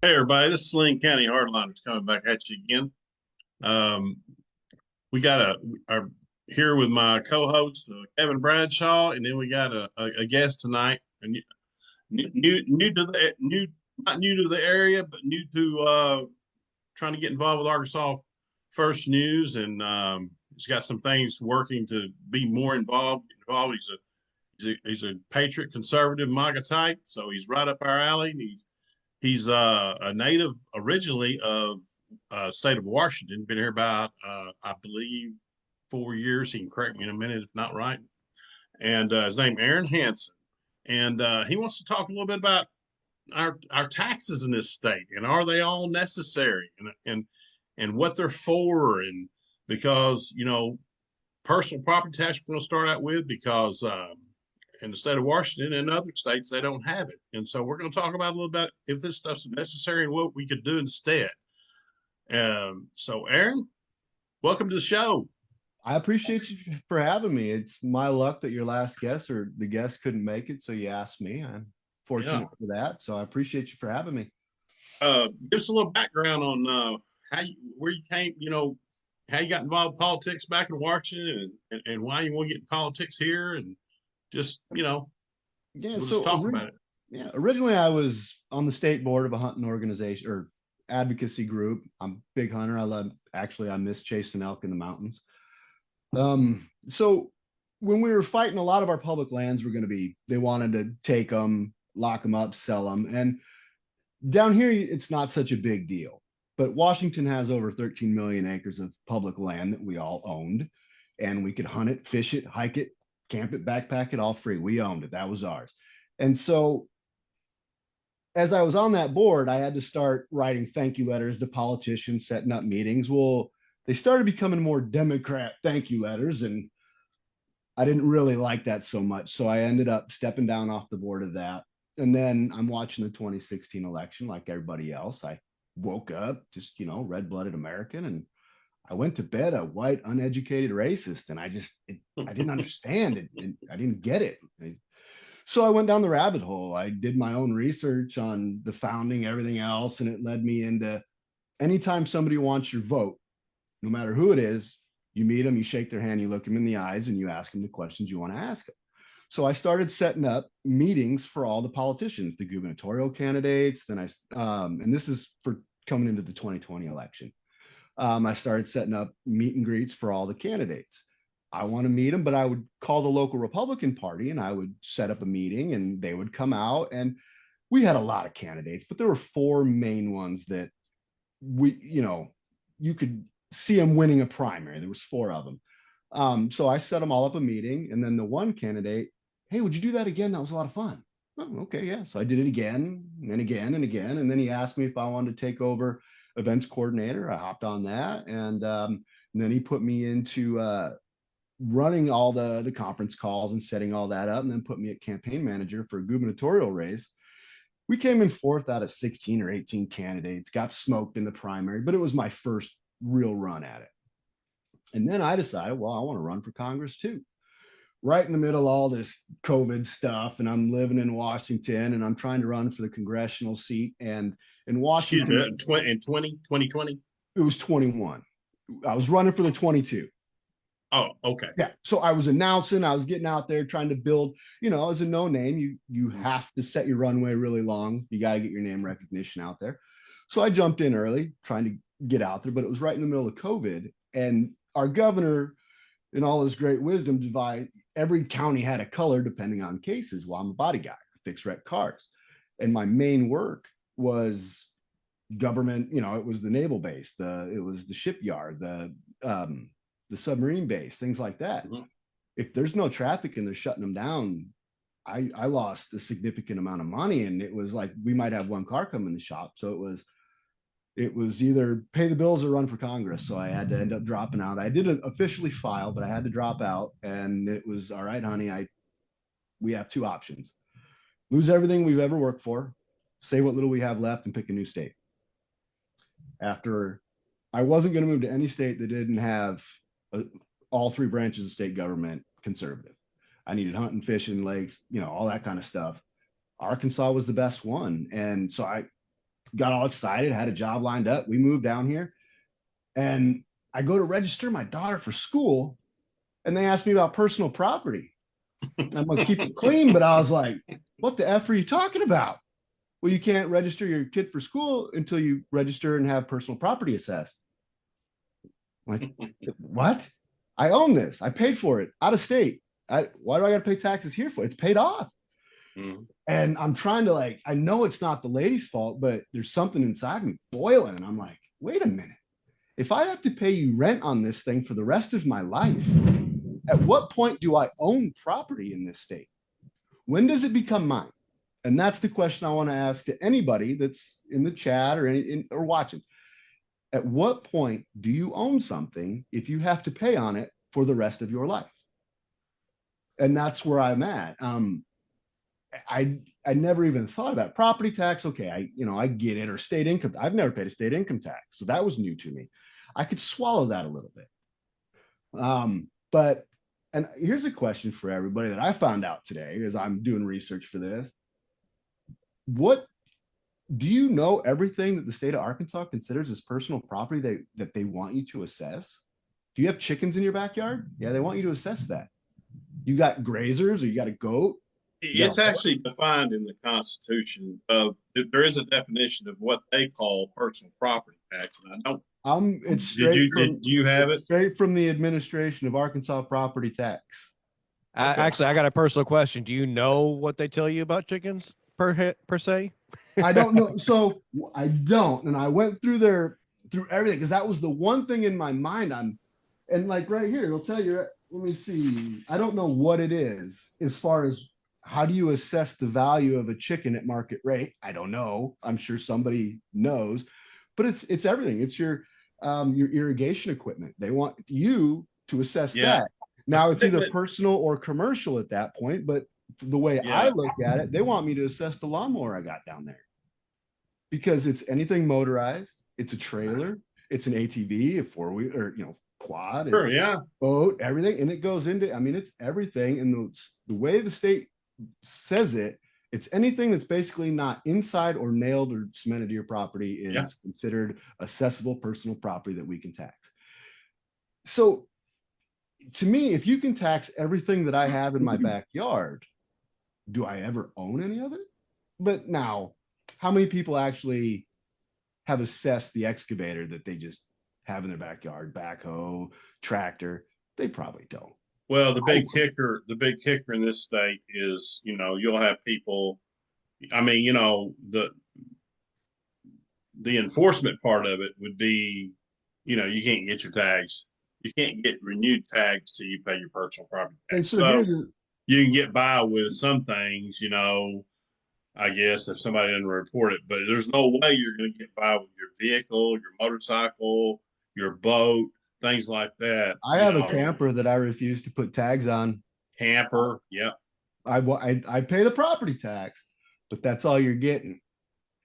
Hey everybody, this is Saline County Hardliners coming back at you again. Um, we got our here with my co-host Kevin Bradshaw, and then we got a guest tonight, new to the new not new to the area, but new to trying to get involved with Arkansas First News, and he's got some things working to be more involved. He's a patriot, conservative, MAGA type, so he's right up our alley. And he's a native originally of state of Washington. Been here about I believe 4 years. He can correct me in a minute if not right. And his name Aaron Hansen, and he wants to talk a little bit about our taxes in this state and are they all necessary and what they're for, and because personal property tax we're going to start out with because in the state of Washington and other states, they don't have it. And so we're going to talk about a little bit if this stuff's necessary and what we could do instead. So, Aaron, welcome to the show. I appreciate you for having me. It's my luck that your last guest or the guest couldn't make it, so you asked me. I'm fortunate for that. So I appreciate you for having me. Give us a little background on where you came, how you got involved in politics back in Washington and why you want to get in politics here, and just, yeah, we'll just talk about it. Yeah, originally I was on the state board of a hunting organization or advocacy group. I'm a big hunter. I miss chasing elk in the mountains. So when we were fighting, a lot of our public lands were they wanted to take them, lock them up, sell them. And down here, it's not such a big deal. But Washington has over 13 million acres of public land that we all owned, and we could hunt it, fish it, hike it, camp it, backpack it, all free. We owned it. That was ours. And so as I was on that board, I had to start writing thank you letters to politicians, setting up meetings. Well, they started becoming more Democrat thank you letters, and I didn't really like that so much. So I ended up stepping down off the board of that. And then I'm watching the 2016 election like everybody else. I woke up just, red-blooded American, and I went to bed a white, uneducated racist, and I didn't understand it. I didn't get it. So I went down the rabbit hole. I did my own research on the founding, everything else, and it led me into anytime somebody wants your vote, no matter who it is, you meet them, you shake their hand, you look them in the eyes, and you ask them the questions you want to ask them. So I started setting up meetings for all the politicians, the gubernatorial candidates. Then and this is for coming into the 2020 election. I started setting up meet and greets for all the candidates. I want to meet them, but I would call the local Republican Party and I would set up a meeting and they would come out. And we had a lot of candidates, but there were four main ones that you could see them winning a primary. There was four of them. So I set them all up a meeting, and then the one candidate, hey, would you do that again? That was a lot of fun. Oh, okay, yeah. So I did it again and again and again. And then he asked me if I wanted to take over events coordinator. I hopped on that. And then he put me into running all the conference calls and setting all that up, and then put me at campaign manager for a gubernatorial race. We came in fourth out of 16 or 18 candidates, got smoked in the primary, but it was my first real run at it. And then I decided, well, I want to run for Congress too. Right in the middle of all this COVID stuff, and I'm living in Washington, and I'm trying to run for the congressional seat. And in Washington, in 2020, it was 21. I was running for the 22. Oh, okay. Yeah. So I was announcing, I was getting out there trying to build, as a no name, you have to set your runway really long. You got to get your name recognition out there. So I jumped in early trying to get out there, but it was right in the middle of COVID. And our governor, in all his great wisdom, every county had a color depending on cases. Well, I'm a body guy, fix wreck cars. And my main work was government, it was the naval base, it was the shipyard, the submarine base, things like that. Mm-hmm. If there's no traffic and they're shutting them down, I lost a significant amount of money. And it was like, we might have one car come in the shop. So it was either pay the bills or run for Congress. So I had to end up dropping out. I didn't officially file, but I had to drop out. And it was, all right, honey, we have two options: lose everything we've ever worked for, say what little we have left, and pick a new state. After I wasn't going to move to any state that didn't have all three branches of state government conservative. I needed hunting, fishing, lakes, all that kind of stuff. Arkansas was the best one. And so got all excited, had a job lined up. We moved down here, and I go to register my daughter for school, and they asked me about personal property. I'm gonna keep it clean, but I was like, what the F are you talking about? Well, you can't register your kid for school until you register and have personal property assessed. I'm like, what? I own this. I paid for it out of state. Why do I got to pay taxes here for? It's paid off. Mm-hmm. And I'm trying to like, I know it's not the lady's fault, but there's something inside me boiling. And I'm like, wait a minute. If I have to pay you rent on this thing for the rest of my life, at what point do I own property in this state? When does it become mine? And that's the question I want to ask to anybody that's in the chat or watching. At what point do you own something if you have to pay on it for the rest of your life? And that's where I'm at. I never even thought about property tax. Okay, I get it, or state income. I've never paid a state income tax, so that was new to me. I could swallow that a little bit. But here's a question for everybody that I found out today as I'm doing research for this. What do you know everything that the state of Arkansas considers as personal property that they want you to assess? Do you have chickens in your backyard? Yeah, they want you to assess that. You got grazers, or you got a goat? It's actually defined in the Constitution. There is a definition of what they call personal property tax, and I don't. It's straight. Do you have it? Straight from the administration of Arkansas property tax. Okay. Actually, I got a personal question. Do you know what they tell you about chickens per se? I don't know. So I don't. And I went through everything, because that was the one thing in my mind. And like right here, it'll tell you, let me see. I don't know what it is as far as how do you assess the value of a chicken at market rate? I don't know. I'm sure somebody knows, but it's everything. It's your irrigation equipment. They want you to assess that. Now it's either personal or commercial at that point, but the way I look at it, they want me to assess the lawnmower I got down there, because it's anything motorized. It's a trailer. It's an ATV, a four-wheel, or quad, sure, boat, everything, and it goes into. I mean, it's everything. And the way the state says it, it's anything that's basically not inside or nailed or cemented to your property is considered accessible personal property that we can tax. So, to me, if you can tax everything that I have in my backyard, do I ever own any of it? But now, how many people actually have assessed the excavator that they just have in their backyard, backhoe, tractor? They probably don't. Well, the big kicker in this state is, you'll have people. I mean, the enforcement part of it would be, you can't get your tags. You can't get renewed tags till you pay your personal property tax. So you can get by with some things, I guess, if somebody didn't report it, but there's no way you're going to get by with your vehicle, your motorcycle, your boat, things like that. I have a camper that I refuse to put tags on. Camper, I pay the property tax, but that's all you're getting.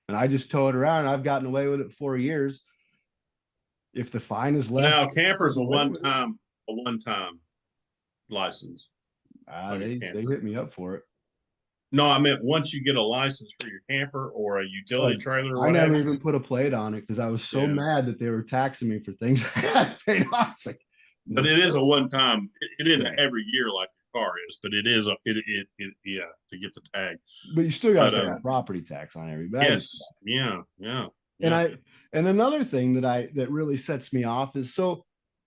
And I just tow it around. I've gotten away with it for years. If the fine is less. Now, camper's a one-time license. They hit me up for it. No, I meant once you get a license for your camper or a utility trailer. Or I never even put a plate on it because I was so mad that they were taxing me for things I had paid off. Like, but it is a one-time. It isn't every year like your car is, but it is to get the tag. But you still got to pay property tax on everybody. Yes, yeah. And another thing that really sets me off is, so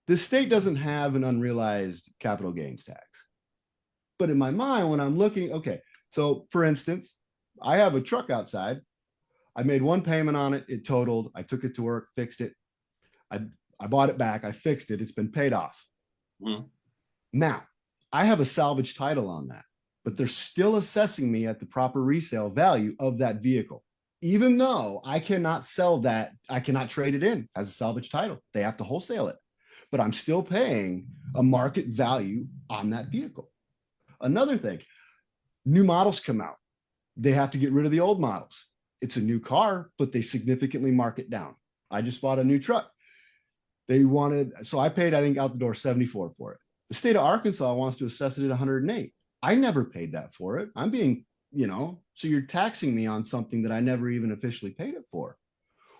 the state doesn't have an unrealized capital gains tax. But in my mind, when I'm looking, okay, so for instance, I have a truck outside. I made one payment on it. It totaled. I took it to work, fixed it. I bought it back. I fixed it. It's been paid off. Mm-hmm. Now, I have a salvage title on that, but they're still assessing me at the proper resale value of that vehicle. Even though I cannot sell that, I cannot trade it in as a salvage title. They have to wholesale it, but I'm still paying a market value on that vehicle. Another thing, new models come out. They have to get rid of the old models. It's a new car, but they significantly mark it down. I just bought a new truck. So I paid, I think, out the door $74 for it. The state of Arkansas wants to assess it at $108. I never paid that for it. I'm being, so you're taxing me on something that I never even officially paid it for.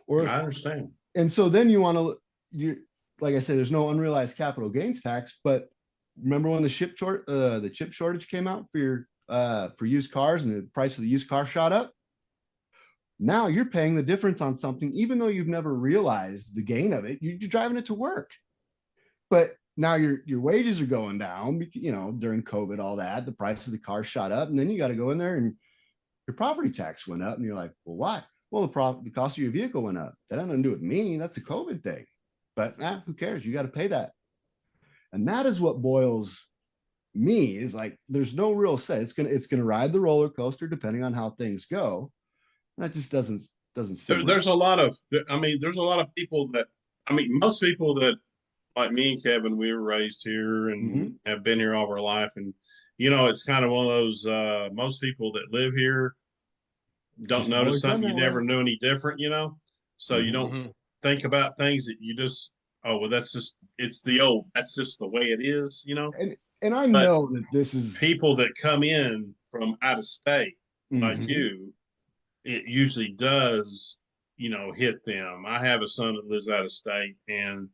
Or I understand. and so then you want to you like I said, there's no unrealized capital gains tax, but remember when the chip shortage came out for used cars and the price of the used car shot up? Now you're paying the difference on something, even though you've never realized the gain of it. You're driving it to work, but now your wages are going down. During COVID, all that, the price of the car shot up, and then you got to go in there and your property tax went up, and you're like, well, why? Well, the cost of your vehicle went up. That had nothing to do with me. That's a COVID thing. But who cares? You got to pay that. And that is what boils me is like, there's no real say. It's gonna ride the roller coaster depending on how things go. That just doesn't seem There's a lot of, there's a lot of people that, most people that like me and Kevin, we were raised here and have been here all our life. And, it's kind of one of those, most people that live here don't Just notice always done something you that never way. knew any different, so you don't think about things that you just, oh, well, that's just the way it is, And I But know that this is people that come in from out of state like Mhm. you, it usually does, hit them. I have a son that lives out of state and,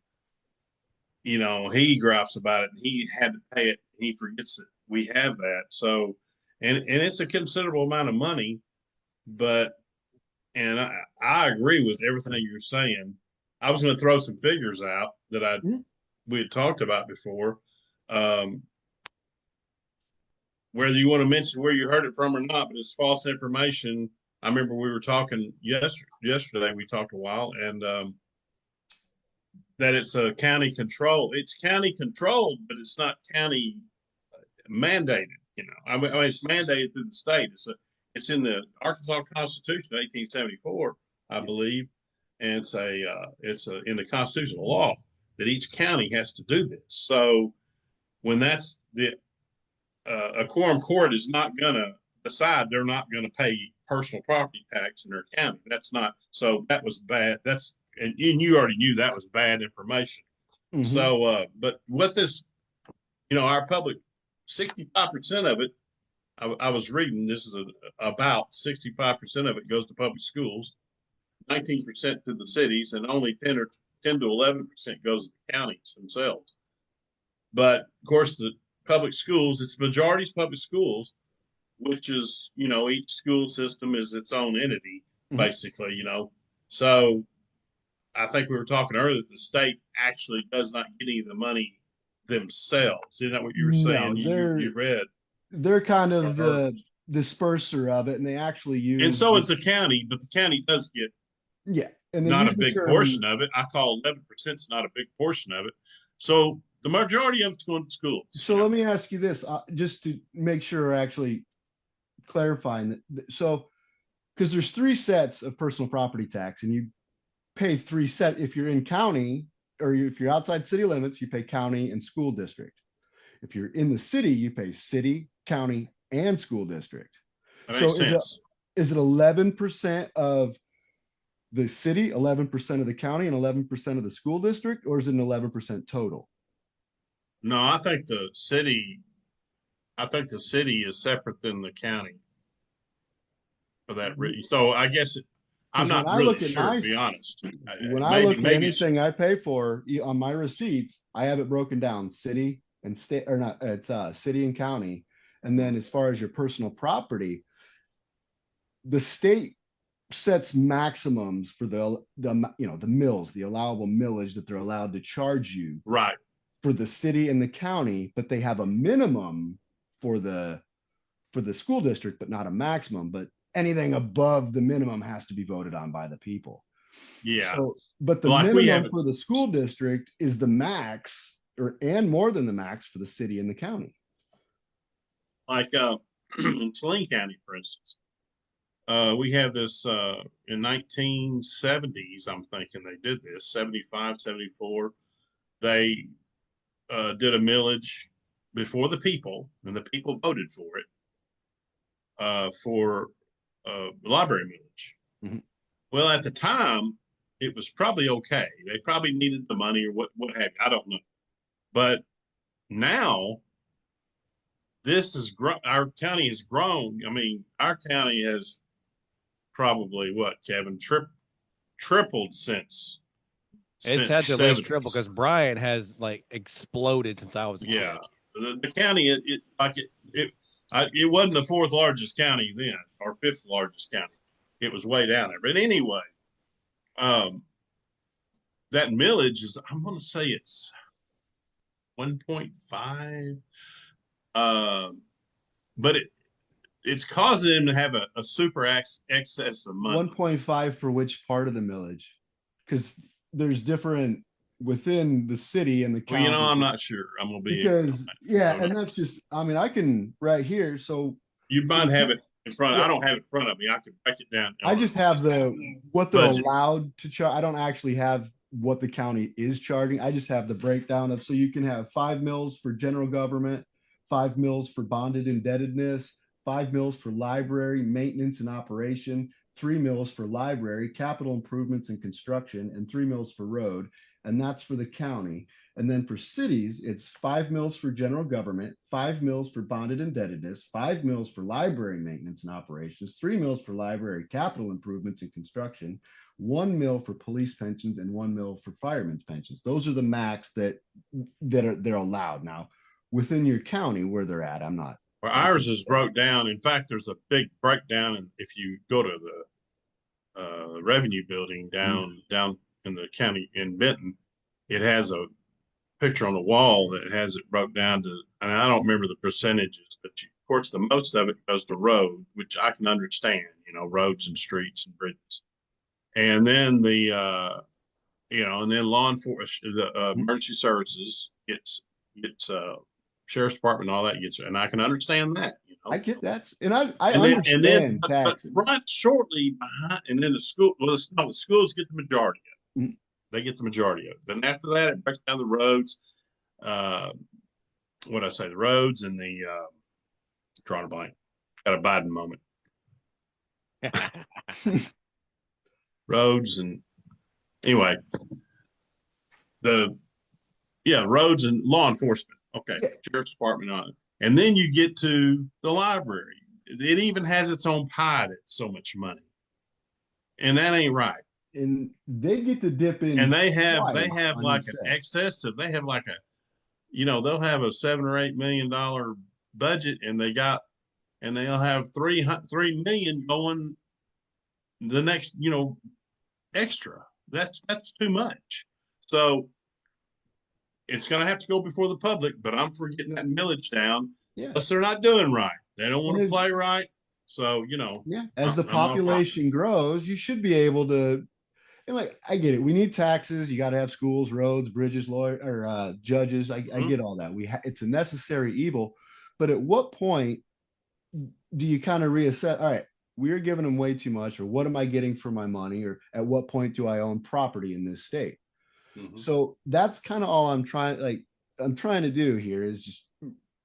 he gripes about it and he had to pay it. He forgets that we have that. So, and it's a considerable amount of money, but, and I agree with everything you're saying. I was going to throw some figures out that we had talked about before. Whether you want to mention where you heard it from or not, but it's false information. I remember we were talking yesterday. We talked a while, and that it's a county control. It's county controlled, but it's not county mandated. It's mandated through the state. It's in the Arkansas Constitution, 1874, I believe, and it's in the constitutional law that each county has to do this. So when that's a quorum court is not going to decide they're not going to pay personal property tax in their county. That's not, so that was bad. And you already knew that was bad information. So, but what this, our public, 65% of it, I was reading, this is about 65% of it goes to public schools, 19% to the cities, and only 10 to 11% goes to the counties themselves. But of course, the public schools, it's majority's public schools, which is, each school system is its own entity, basically, So I think we were talking earlier that the state actually does not get any of the money themselves. Isn't that what you were saying? You read. They're kind of the disperser of it, and they actually use. And so is the county, but the county does get and not a big portion of it. I call 11% is not a big portion of it. So the majority of it's going to schools. So let me ask you this, just to make sure we're actually clarifying that. So, because there's 3 sets of personal property tax, and you pay 3 sets if you're in county, or if you're outside city limits, you pay county and school district. If you're in the city, you pay city, county, and school district. That makes sense. Is it 11% of the city, 11% of the county, and 11% of the school district, or is it an 11% total? No, I think the city is separate than the county for that reason. So I guess I'm not really sure, to be honest. When I look at anything I pay for on my receipts, I have it broken down city and state, or not, it's city and county. And then as far as your personal property, the state sets maximums for the mills, the allowable millage that they're allowed to charge you. Right. For the city and the county, but they have a minimum for the school district, but not a maximum. But anything above the minimum has to be voted on by the people. Yeah. So, but the minimum for the school district is the max, and more than the max for the city and the county. Like in Saline County, for instance, we have this in 1970s. I'm thinking they did this 75, 74. They did a millage before the people, and the people voted for it for library millage. Well, at the time, it was probably okay. They probably needed the money or what have you. I don't know. But now, our county has grown. Our county has probably Kevin, tripled since It's had to at least 70s. triple because Bryant has like exploded since I was a Yeah, kid. the county it wasn't the fourth largest county then or fifth largest county. It was way down there. But anyway, that millage is, I'm going to say it's 1.5. But it's causing them to have a super excess of money. 1.5 for which part of the millage? Because there's different within the city and the Well, county. I'm not sure. I'm gonna be because and that's just, I mean, I can right here. So you might have it in front. Yeah. I don't have it in front of me. I can break it down. I just have what they're budget. allowed to charge. I don't actually have what the county is charging. I just have the breakdown of, so you can have 5 mils for general government, 5 mils for bonded indebtedness, 5 mils for library maintenance and operation, 3 mils for library, capital improvements and construction, and 3 mils for road. And that's for the county. And then for cities, it's 5 mils for general government, 5 mils for bonded indebtedness, 5 mils for library maintenance and operations, 3 mils for library capital improvements and construction, 1 mil for police pensions, and 1 mil for firemen's pensions. Those are the max they're allowed. Now, within your county where they're at, I'm not. Well, ours is broke down. In fact, there's a big breakdown, and if you go to the revenue building down in the county in Benton, it has a picture on the wall that has it broke down to, and I don't remember the percentages, but of course the most of it goes to road, which I can understand, roads and streets and bridges, and then and then law enforcement, the emergency services gets sheriff's department, all that gets, and I can understand that. I get that, and I understand taxes. But right shortly behind, and then the school. Well, the schools get the majority of it. They get the majority of it. Then after that, it breaks down the roads. What I say, the roads and the drawing a blank. Got a Biden moment. Roads and anyway, roads and law enforcement. Okay, sheriff's department on it, and then you get to the library. It even has its own pie that's so much money, and that ain't right. And they get to dip in, and they have like an excessive. They have like they'll have a $7 or $8 million budget, and they'll have 3 million going the next extra. That's too much. So it's going to have to go before the public, but I'm for getting that millage down. Yeah. Plus they're not doing right. They don't want to play right. So, as the population grows, you should be able to, and I get it. We need taxes. You got to have schools, roads, bridges, judges. I get all that. It's a necessary evil, but at what point do you kind of reassess? All right, we're giving them way too much, or what am I getting for my money? Or at what point do I own property in this state? So that's kind of all I'm trying to do here is just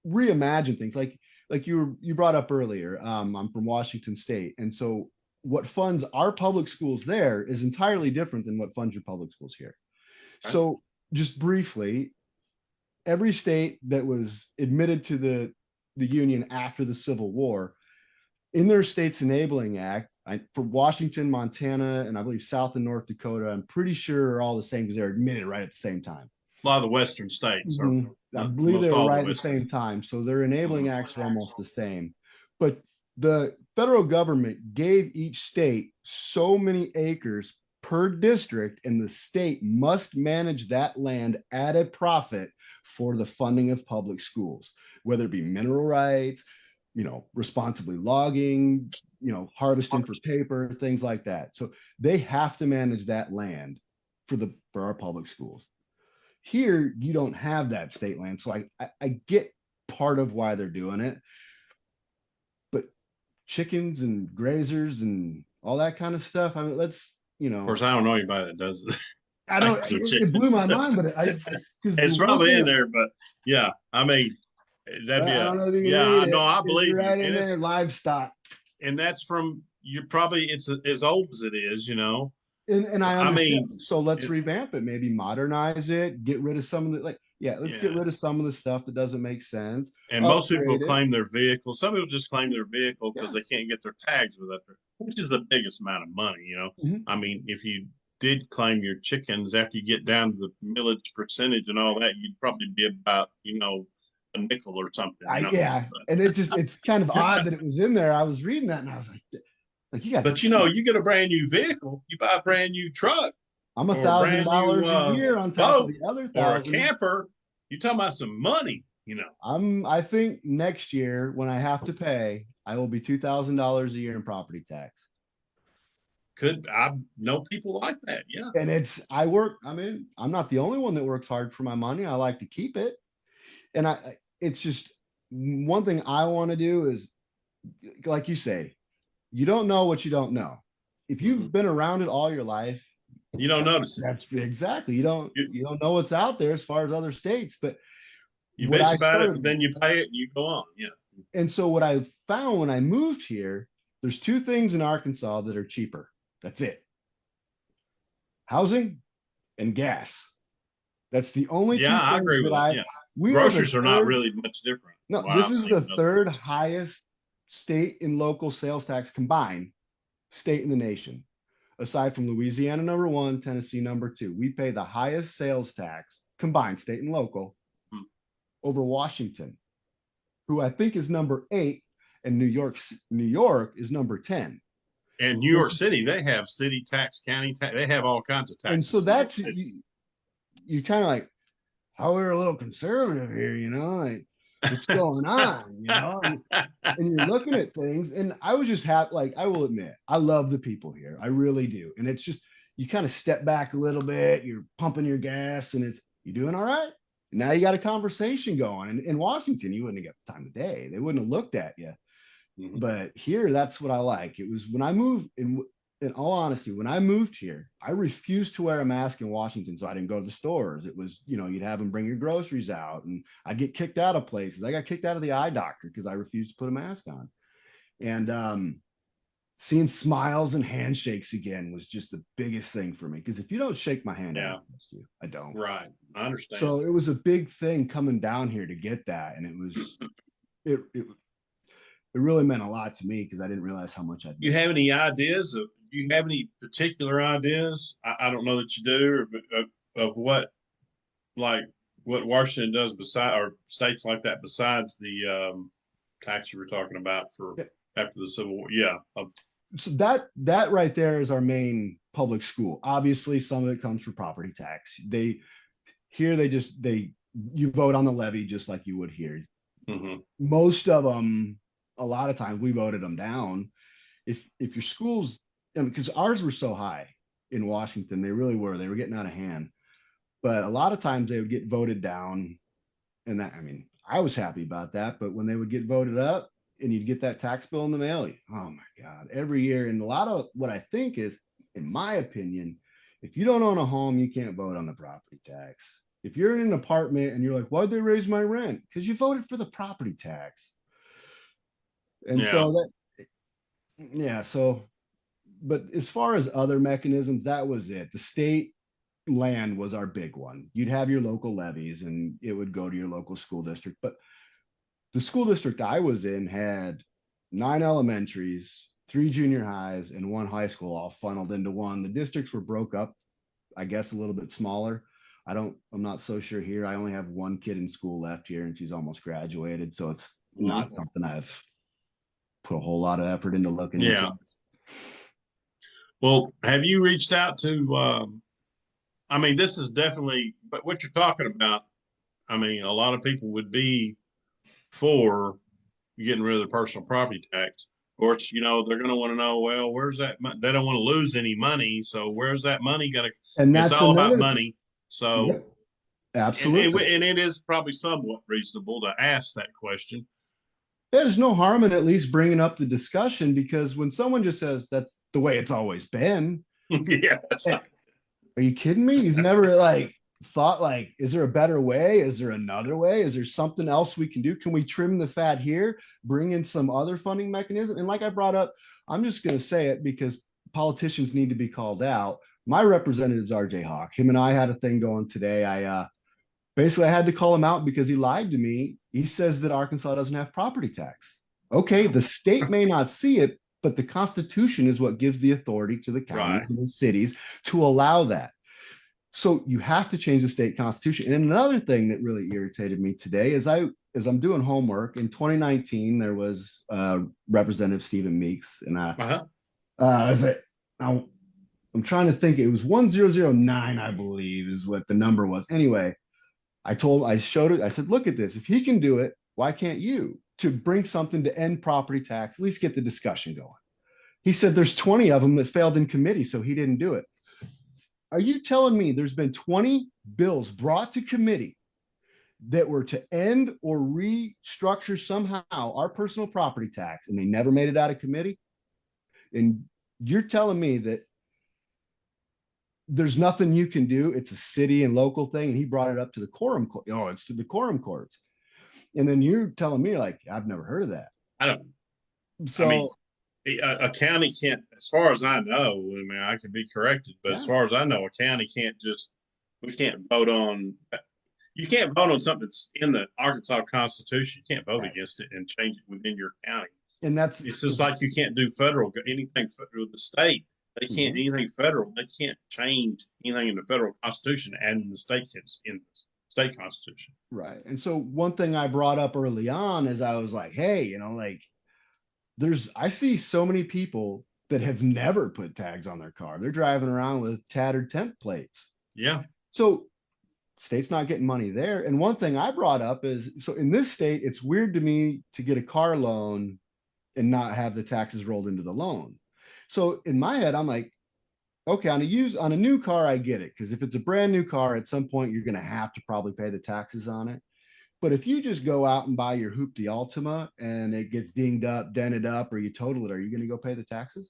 reimagine things. Like you brought up earlier. I'm from Washington State, and so what funds our public schools there is entirely different than what funds your public schools here. Okay. So just briefly, every state that was admitted to the Union after the Civil War, in their state's enabling act, for Washington, Montana, and I believe South and North Dakota, I'm pretty sure are all the same because they're admitted right at the same time. A lot of the Western states are. I believe they were right at the same time. So their enabling acts are almost the same. But the federal government gave each state so many acres per district, and the state must manage that land at a profit for the funding of public schools, whether it be mineral rights, responsibly logging, harvesting for paper, things like that. So they have to manage that land for our public schools. Here, you don't have that state land. So I get part of why they're doing it, but chickens and grazers and all that kind of stuff. I mean, of course, I don't know anybody that does that. I don't. It blew my mind, but it's probably in there. But yeah, I mean, that'd be I believe it's right in there. Livestock, and that's from it's as old as it is, And I understand. So let's revamp it, maybe modernize it, get rid of some of the get rid of some of the stuff that doesn't make sense. And most people claim their vehicle. Some people just claim their vehicle because they can't get their tags with it, which is the biggest amount of money, I mean, if you did claim your chickens, after you get down to the millage percentage and all that, you'd probably be about, a nickel or something. Yeah, and it's kind of odd that it was in there. I was reading that and I was like you got. But you get a brand new vehicle, you buy a brand new truck, I'm or a brand new $1,000 a year on top of boat, the other or a $1,000. camper. You're talking about some money. I think next year when I have to pay, I will be $2,000 a year in property tax. I know people like that. Yeah. And I'm not the only one that works hard for my money. I like to keep it. And it's just one thing I want to do is, like you say, you don't know what you don't know. If you've been around it all your life, you don't notice it. That's exactly. You don't know what's out there as far as other states, but you bitch about it, then you pay it and you go on. Yeah. And so what I found when I moved here, there's two things in Arkansas that are cheaper. That's it. Housing and gas. That's the only two I agree with that. Yeah. Groceries are not really much different. No, this is the third highest state in local sales tax combined state in the nation. Aside from Louisiana, number 1, Tennessee, number 2. We pay the highest sales tax combined state and local over Washington, who I think is number 8, and New York is number 10. And New York City, they have city tax, county tax, they have all kinds of taxes. And so that's you kind of like, how we're a little conservative here, like what's going on, and you're looking at things. And I was just happy, like, I will admit, I love the people here. I really do. And it's just, you kind of step back a little bit, you're pumping your gas, and you doing all right? And now you got a conversation going. And in Washington, you wouldn't have got the time of day. They wouldn't have looked at you. Mm-hmm. But here, that's what I like. It was when I moved, in all honesty, when I moved here, I refused to wear a mask in Washington, so I didn't go to the stores. It was, you'd have them bring your groceries out, and I'd get kicked out of places. I got kicked out of the eye doctor because I refused to put a mask on. And seeing smiles and handshakes again was just the biggest thing for me. Because if you don't shake my hand, I don't. Right, I understand. So it was a big thing coming down here to get that, and it really meant a lot to me because I didn't realize how much I'd. You have any ideas of? Do you have any particular ideas? I don't know that you do, of what Washington does or states like that besides the tax you were talking about for after the Civil War. Yeah. So that right there is our main public school. Obviously, some of it comes from property tax. You vote on the levy just like you would here. Mm-hmm. Most of them, a lot of times, we voted them down. If your schools, because ours were so high in Washington, they really were. They were getting out of hand. But a lot of times they would get voted down. And I was happy about that. But when they would get voted up and you'd get that tax bill in the mail, oh my God, every year. And a lot of what I think is, in my opinion, if you don't own a home, you can't vote on the property tax. If you're in an apartment and you're like, why'd they raise my rent? Because you voted for the property tax. And but as far as other mechanisms, that was it. The state land was our big one. You'd have your local levies and it would go to your local school district. But the school district I was in had 9 elementaries, 3 junior highs, and 1 high school all funneled into one. The districts were broke up, I guess, a little bit smaller. I'm not so sure here. I only have 1 kid in school left here and she's almost graduated. So it's not something I've put a whole lot of effort into looking into. Well, have you reached out to, this is definitely, but what you're talking about, a lot of people would be for getting rid of the personal property tax. Of course, they're going to want to know, well, where's that money? They don't want to lose any money. So where's that money going to, and it's all about money. So absolutely. And it is probably somewhat reasonable to ask that question. There's no harm in at least bringing up the discussion, because when someone just says that's the way it's always been, are you kidding me? You've never thought is there a better way? Is there another way? Is there something else we can do? Can we trim the fat here, bring in some other funding mechanism? And like I brought up, I'm just going to say it because politicians need to be called out. My representative's RJ Hawk. Him and I had a thing going today. I had to call him out because he lied to me. He says that Arkansas doesn't have property tax. Okay, the state may not see it, but the Constitution is what gives the authority to the counties Right. and the cities to allow that. So you have to change the state constitution. And another thing that really irritated me today is as I'm doing homework in 2019, there was Representative Stephen Meeks, and I was like, now I'm trying to think. It was 1009, I believe, is what the number was. Anyway, I showed it. I said, look at this. If he can do it, why can't you? To bring something to end property tax, at least get the discussion going. He said there's 20 of them that failed in committee, so he didn't do it. Are you telling me there's been 20 bills brought to committee that were to end or restructure somehow our personal property tax, and they never made it out of committee? And you're telling me that there's nothing you can do? It's a city and local thing. And he brought it up to the quorum court. Oh, it's to the quorum courts. And then you're telling me, like, I've never heard of that. I don't. So I mean, a county can't, as far as I know. I mean, I could be corrected, but as far as I know, a county can't just. We can't vote on. You can't vote on something that's in the Arkansas Constitution. You can't vote against it and change it within your county. And it's just like you can't do anything with the state. They can't anything federal. They can't change anything in the federal constitution and in the state constitution. Right. And so one thing I brought up early on is I was like, hey, like I see so many people that have never put tags on their car. They're driving around with tattered temp plates. Yeah. So state's not getting money there. And one thing I brought up is, so in this state, it's weird to me to get a car loan and not have the taxes rolled into the loan. So in my head, I'm like, okay, on a new car, I get it. Because if it's a brand new car, at some point, you're going to have to probably pay the taxes on it. But if you just go out and buy your Hoopty Altima and it gets dinged up, dented up, or you total it, are you going to go pay the taxes?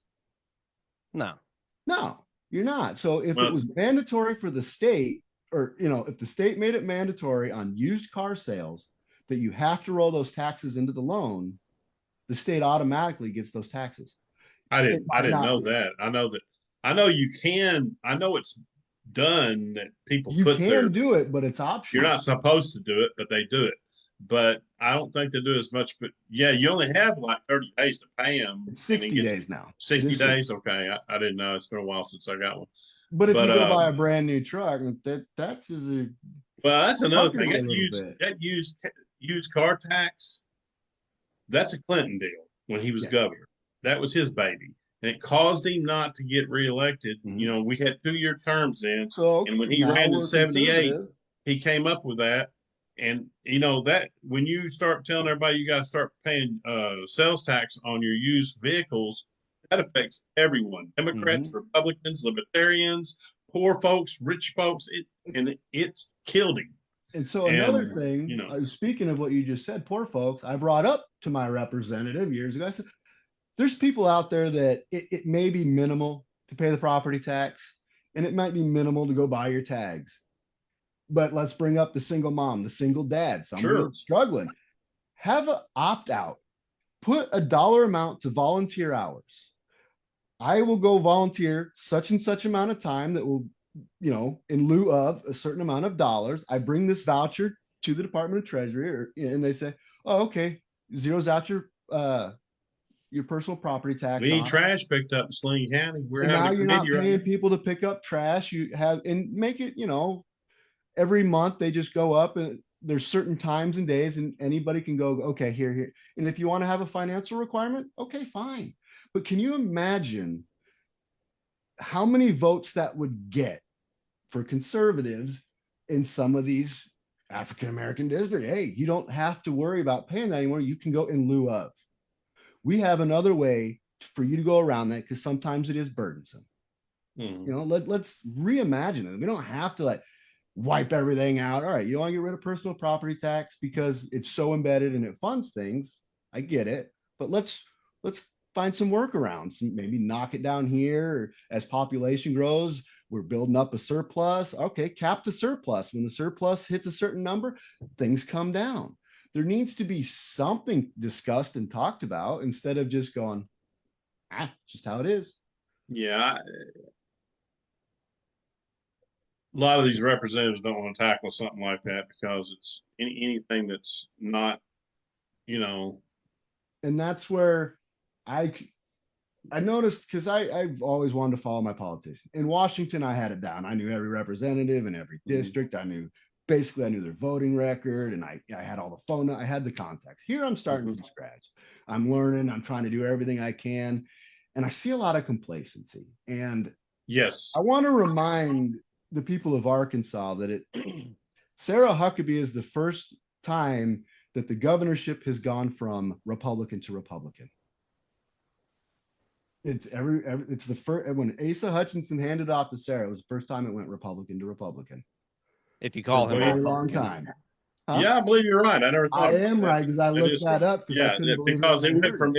No, you're not. So if it was mandatory for the state, or, if the state made it mandatory on used car sales that you have to roll those taxes into the loan, the state automatically gets those taxes. I didn't know that. I know you can. I know it's done that people do it, but it's optional. You're not supposed to do it, but they do it. But I don't think they do as much. But yeah, you only have like 30 days to pay them. It's 60 days now. 60 days. Okay. I didn't know. It's been a while since I got one. But if you go buy a brand new truck, that taxes are. Well, that's another thing. That used car tax. That's a Clinton deal when he was governor. That was his baby. And it caused him not to get reelected. Mm-hmm. We had 2-year terms then. And when he ran in 78, he came up with that. And, that when you start telling everybody you got to start paying sales tax on your used vehicles, that affects everyone. Democrats, Republicans, Libertarians, poor folks, rich folks. It killed him. And so another thing, speaking of what you just said, poor folks, I brought up to my representative years ago. I said, there's people out there that it may be minimal to pay the property tax, and it might be minimal to go buy your tags. But let's bring up the single mom, the single dad, someone struggling. Have an opt-out. Put a dollar amount to volunteer hours. I will go volunteer such and such amount of time that will, in lieu of a certain amount of dollars. I bring this voucher to the Department of Treasury, and they say, oh, okay, zeros out your personal property tax. We need trash picked up in Saline County. Now you're not paying people to pick up trash. You have, and make it, every month they just go up, and there's certain times and days, and anybody can go, okay, here. And if you want to have a financial requirement, okay, fine. But can you imagine how many votes that would get for conservatives in some of these African-American districts? Hey, you don't have to worry about paying that anymore. You can go in lieu of. We have another way for you to go around that, because sometimes it is burdensome. Let's reimagine it. We don't have to wipe everything out. All right, you want to get rid of personal property tax because it's so embedded and it funds things. I get it, but let's find some workarounds. Maybe knock it down here. Or as population grows, we're building up a surplus. Okay, cap the surplus. When the surplus hits a certain number, things come down. There needs to be something discussed and talked about instead of just going, just how it is. Yeah. A lot of these representatives don't want to tackle something like that because it's anything that's not, And that's where I noticed because I've always wanted to follow my politician. In Washington, I had it down. I knew every representative in every district. I knew their voting record, and I had all the phone. I had the contacts. Here, I'm starting from scratch. I'm learning. I'm trying to do everything I can, and I see a lot of complacency. And Yes. I want to remind the people of Arkansas that Sarah Huckabee is the first time that the governorship has gone from Republican to Republican. It's it's the first when Asa Hutchinson handed off to Sarah, it was the first time it went Republican to Republican. If you call For him a a very long Republican. time. Huh? Yeah, I believe you're right. I never thought I about am that. right because I That looked is that right. up because I Yeah, couldn't believe because it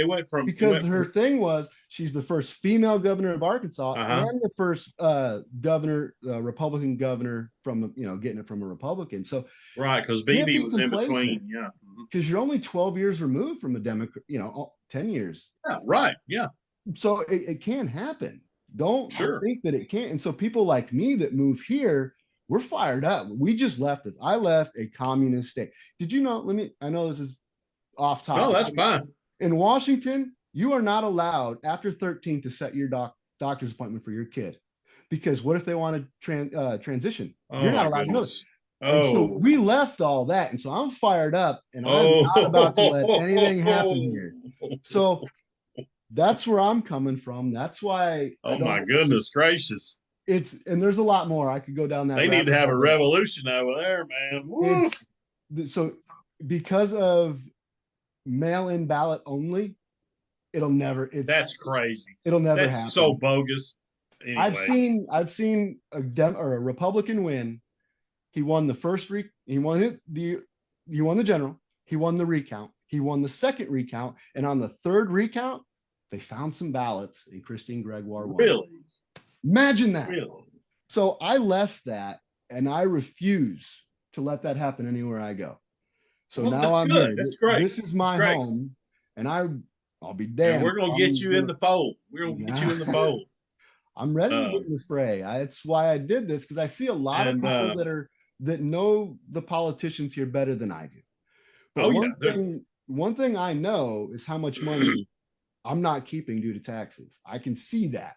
went her from thing was she's the first female governor of Arkansas Uh-huh. and the first governor, Republican governor from getting it from a Republican. So right, because can't be BB was in complacent. between. Yeah. Because you're only 12 years removed from a Democrat, 10 years. Yeah, right. Yeah. So it can happen. Don't Sure. think that it can't. And so people like me that move here, we're fired up. We just left this. I left a communist state. Did you know? I know this is off topic. No, that's fine. In Washington, you are not allowed after 13 to set your doctor's appointment for your kid. Because what if they want to transition? You're not allowed to know. And so we left all that. And so I'm fired up and I'm not about to let anything happen here. So that's where I'm coming from. That's why. Oh my goodness gracious. And there's a lot more. I could go down that. They need to have a revolution over there, man. So because of mail-in ballot only, that's crazy. It'll never happen. That's so bogus. Anyway. I've seen a Republican win. He won the first he won the general, he won the recount, he won the second recount, and on the third recount, they found some ballots and Christine Gregoire won. Really? Imagine that. Really? So I left that and I refuse to let that happen anywhere I go. So now I'm good. here. That's great. This is my home, and I'll be damned. And we're gonna get you in the fold. We're gonna get you in the fold. I'm ready to get in the fray. That's why I did this, because I see a lot of people that know the politicians here better than I do. But one thing I know is how much money I'm not keeping due to taxes. I can see that.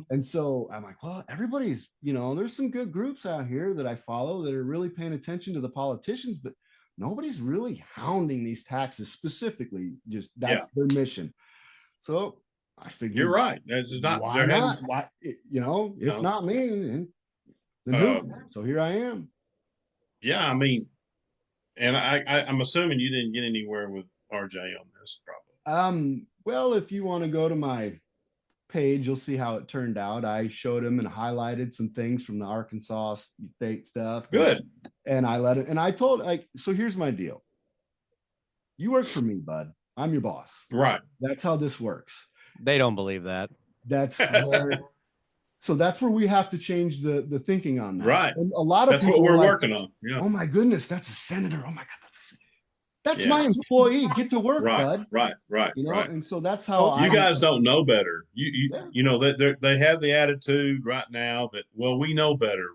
And so I'm like, well, everybody's, there's some good groups out here that I follow that are really paying attention to the politicians, but nobody's really hounding these taxes specifically. Just that's their mission. So I figured you're right. It's not. Why not? Why, if not me, then who? So here I am. Yeah, I mean, and I'm assuming you didn't get anywhere with RJ on this, probably. Well, if you want to go to my page, you'll see how it turned out. I showed him and highlighted some things from the Arkansas state stuff. Good. And I let it, and I told, so here's my deal. You work for me, bud. I'm your boss. Right. That's how this works. They don't believe that. So that's where we have to change the thinking on that. Right. And a lot of that's what we're working on. Yeah. Oh my goodness, that's a senator. Oh my God, that's my employee. Get to work, bud. Right. And so that's how you guys don't know better. You know that they have the attitude right now that we know better.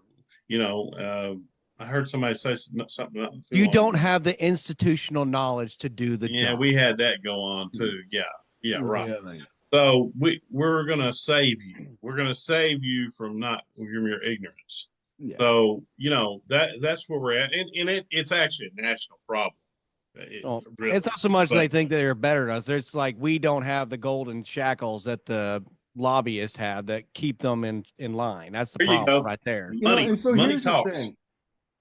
I heard somebody say something. You don't have the institutional knowledge to do the job. Yeah, we had that go on too. Yeah, right. So we're gonna save you. We're gonna save you from your ignorance. Yeah. So that's where we're at, and it's actually a national problem. Really. It's not so much they think they're better than us. It's like we don't have the golden shackles that the lobbyists have that keep them in line. That's the problem right there. Money talks. The thing.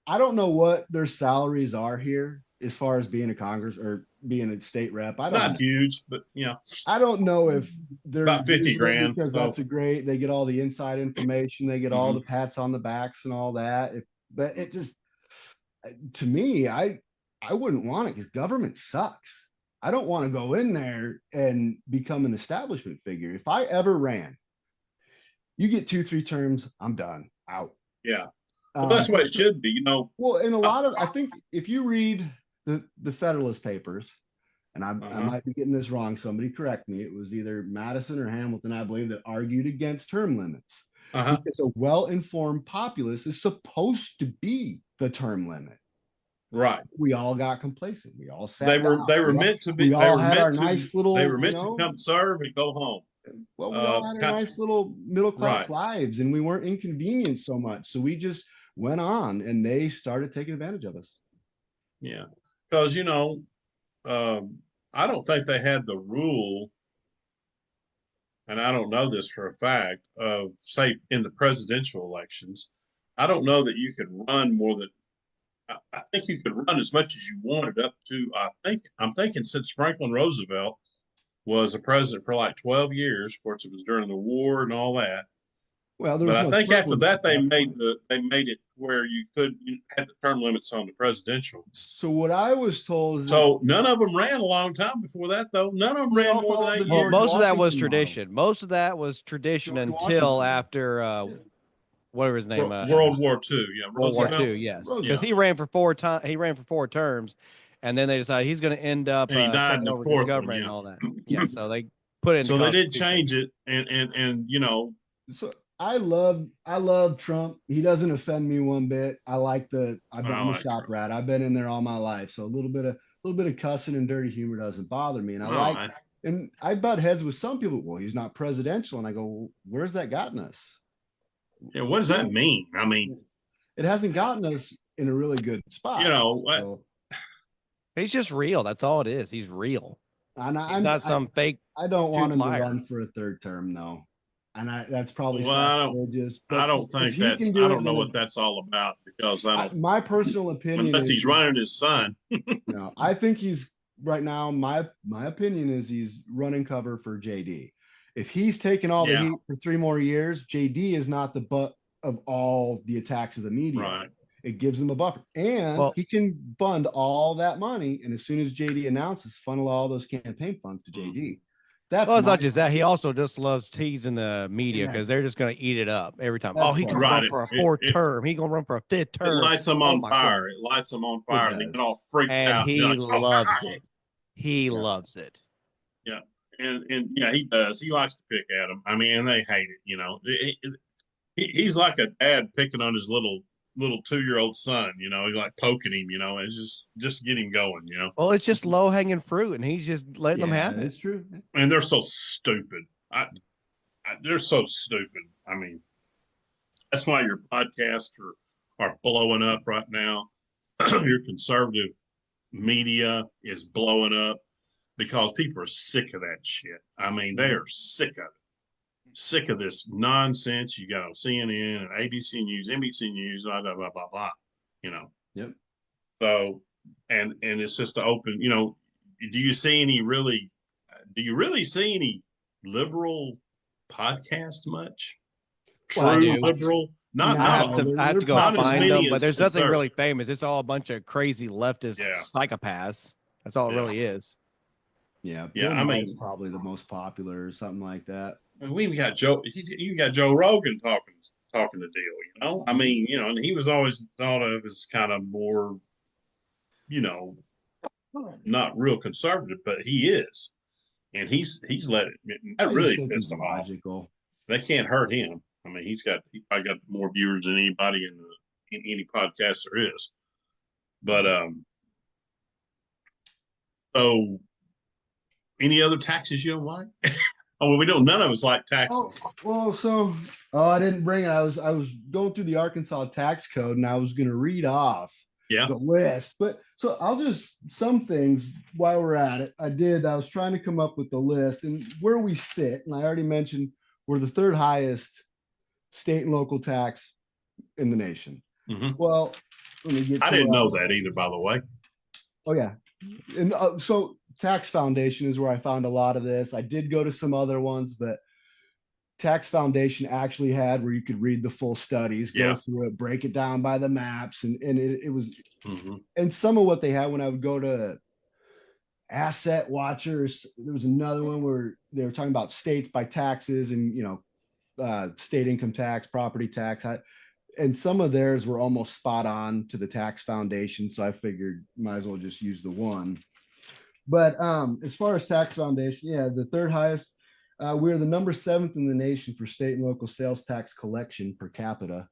I don't know what their salaries are here as far as being a Congress or being a state rep. Not huge, but I don't know if they're about 50 grand because that's they get all the inside information, they get all the pats on the backs and all that. But it just, to me, I wouldn't want it because government sucks. I don't want to go in there and become an establishment figure. If I ever ran, you get 2-3 terms, I'm done, out. Yeah. Well, that's what it should be, Well, in a lot of, I think if you read the Federalist Papers, and I might be getting this wrong, somebody correct me, it was either Madison or Hamilton, I believe, that argued against term limits. Because a well-informed populace is supposed to be the term limit. Right. We all got complacent. We all sat They were meant to be. We all had our nice little. They were meant to come serve and go home. Well, we all had our nice little middle class lives, and we weren't inconvenienced so much. So we just went on, and they started taking advantage of us. Yeah, because I don't think they had the rule, and I don't know this for a fact, of say in the presidential elections, I don't know that you could run more than I think you could run as much as you wanted up to. I'm thinking since Franklin Roosevelt was a president for like 12 years. Of course, it was during the war and all that. Well, but I think after that they made it where you had the term limits on the presidential. So what I was told is none of them ran a long time before that, though. None of them ran more than 8 years. Well, most of that was tradition. Most of that was tradition until after whatever his name, World War II. Yeah, World War II. Yes, because he ran for 4 times. He ran for 4 terms, and then they decided he's going to end up. And he died in the 4th government and all that. Yeah, so they put it. So they did change it, and So I love Trump. He doesn't offend me one bit. I'm a shop rat. I've been in there all my life, so a little bit of cussing and dirty humor doesn't bother me. And and I butt heads with some people. Well, he's not presidential, and I go, well, where's that gotten us? Yeah, what does that mean? I mean, it hasn't gotten us in a really good spot. So, he's just real. That's all it is. He's real. And he's not some fake. I don't want him to run for a 3rd term, though. And that's probably sacrilegious. I don't think that's. I don't know what that's all about, because my personal opinion, unless he's running his son. No, I think he's right now. My opinion is he's running cover for JD. If he's taking all the heat for 3 more years, JD is not the butt of all the attacks of the media. Right. It gives him a buffer, and he can fund all that money. And as soon as JD announces, funnel all those campaign funds to JD. It's not just that. He also just loves teasing the media, because they're just going to eat it up every time. He can run for a 4th term. He going to run for a 5th term. It lights them on fire. It lights them on fire. They get all freaked out. And he loves it. He loves it. Yeah. And yeah, he does. He likes to pick at them. I mean, and they hate it. He's like a dad picking on his little 2-year-old son. He's like poking him. It's just get him going. Well, it's just low hanging fruit, and he's just letting them have it. It's true. And they're so stupid. They're so stupid. I mean, that's why your podcasts are blowing up right now. Your conservative media is blowing up, because people are sick of that shit. I mean, they are sick of it. Sick of this nonsense. You got on CNN and ABC News, NBC News, blah, blah, blah, blah, blah. Yep. So, and it's just to open, do you really see any liberal podcast much? True liberal? I have to go find them, but there's nothing really famous. It's all a bunch of crazy leftist psychopaths. That's all it really is. Yeah. I mean, probably the most popular or something like that. We got Joe. You got Joe Rogan talking the deal. I mean, and he was always thought of as kind of more, not real conservative, but he is, and he's let it. That really pissed them off. They can't hurt him. I mean, he probably got more viewers than anybody in any podcast there is. But so. Any other taxes you don't like? We don't. None of us like taxes. I didn't bring it. I was going through the Arkansas tax code, and I was going to read off the list. But so I'll just some things while we're at it. I was trying to come up with the list and where we sit, and I already mentioned we're the 3rd highest state and local tax in the nation. Mm-hmm. Well, let me get. I didn't know that either, by the way. Oh yeah, and so. Tax Foundation is where I found a lot of this. I did go to some other ones, but Tax Foundation actually had where you could read the full studies, go through it, break it down by the maps, and it was. Mm-hmm. And some of what they had when I would go to Asset Watchers, there was another one where they were talking about states by taxes and state income tax, property tax, and some of theirs were almost spot on to the Tax Foundation. So I figured might as well just use the one. But as far as Tax Foundation, the 3rd highest. We're the number 7th in the nation for state and local sales tax collection per capita.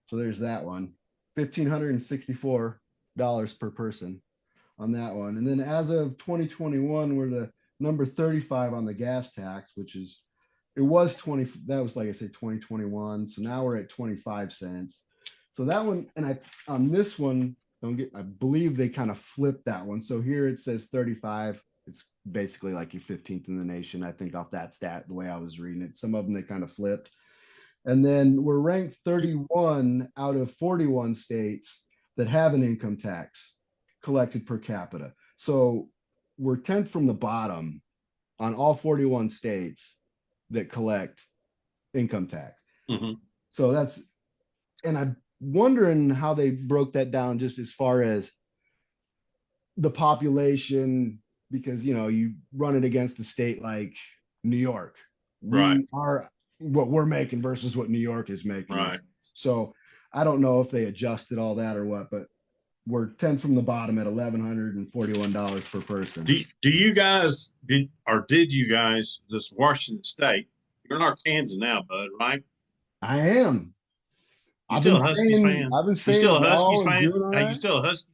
So there's that one. $1,564 per person on that one. And then as of 2021, we're the number 35 on the gas tax, which is, it was 20, that was like I said, 2021. So now we're at 25 cents. So that one, and on this one, I believe they kind of flipped that one. So here it says 35. It's basically like your 15th in the nation, I think, off that stat, the way I was reading it. Some of them they kind of flipped. And then we're ranked 31 out of 41 states that have an income tax collected per capita. So we're 10th from the bottom on all 41 states that collect income tax. Mm-hmm. So that's, and I'm wondering how they broke that down just as far as the population, because, you know, you run it against a state like New York. Right. We are what we're making versus what New York is making. Right. So I don't know if they adjusted all that or what, but we're 10 from the bottom at $1,141 per person. Do you guys did you guys, this Washington State, you're in Arkansan now, bud, right? I am. You still a Huskies fan? I've been You saying still a Huskies y'all are fan? doing all Are you right. still a Huskies?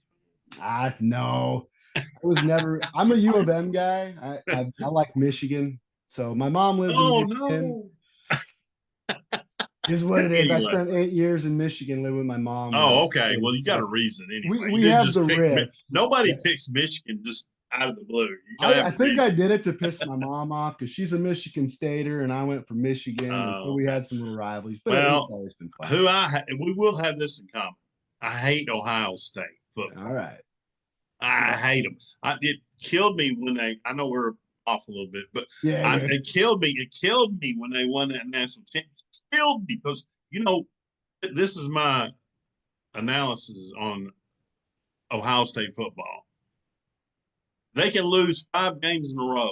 No. I was never. I'm a U of M guy. I like Michigan. So my mom lives in Michigan. No. Is what it is. I Anyway. spent 8 years in Michigan living with my mom. Oh, okay. Well, you got a reason anyway. We You have just the pick risk. Nobody Yeah. picks Michigan just out of the blue. You gotta have I a think reason. I did it to piss my mom off because she's a Michigan Stater and I went for Michigan. And so we had some little rivalries. But Well, it's always been fun. We will have this in common. I hate Ohio State football. All right. I hate them. It killed me when I know we're off a little bit, but Yeah. it killed me. It killed me when they won that national championship. It killed me because, you know, this is my analysis on Ohio State football. They can lose 5 games in a row.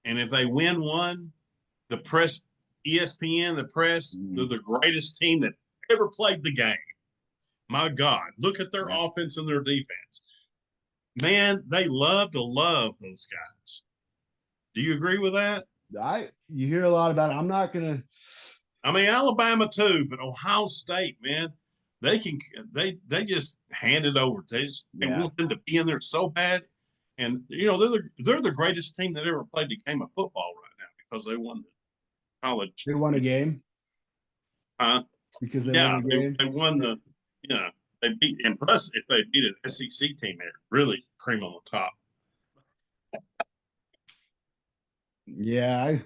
And if they win one, the press, ESPN, the press, they're the greatest team that ever played the game. My God, look at their offense and their defense. Man, they love to love those guys. Do you agree with that? You hear a lot about it. I'm not gonna. I mean, Alabama too, but Ohio State, man, they just hand it over. They want them to be in there so bad, and you know they're the greatest team that ever played the game of football right now because they won the college. They won a game. Because they won a game. They won the they beat, and plus if they beat an SEC team, they're really cream on the top. Yeah,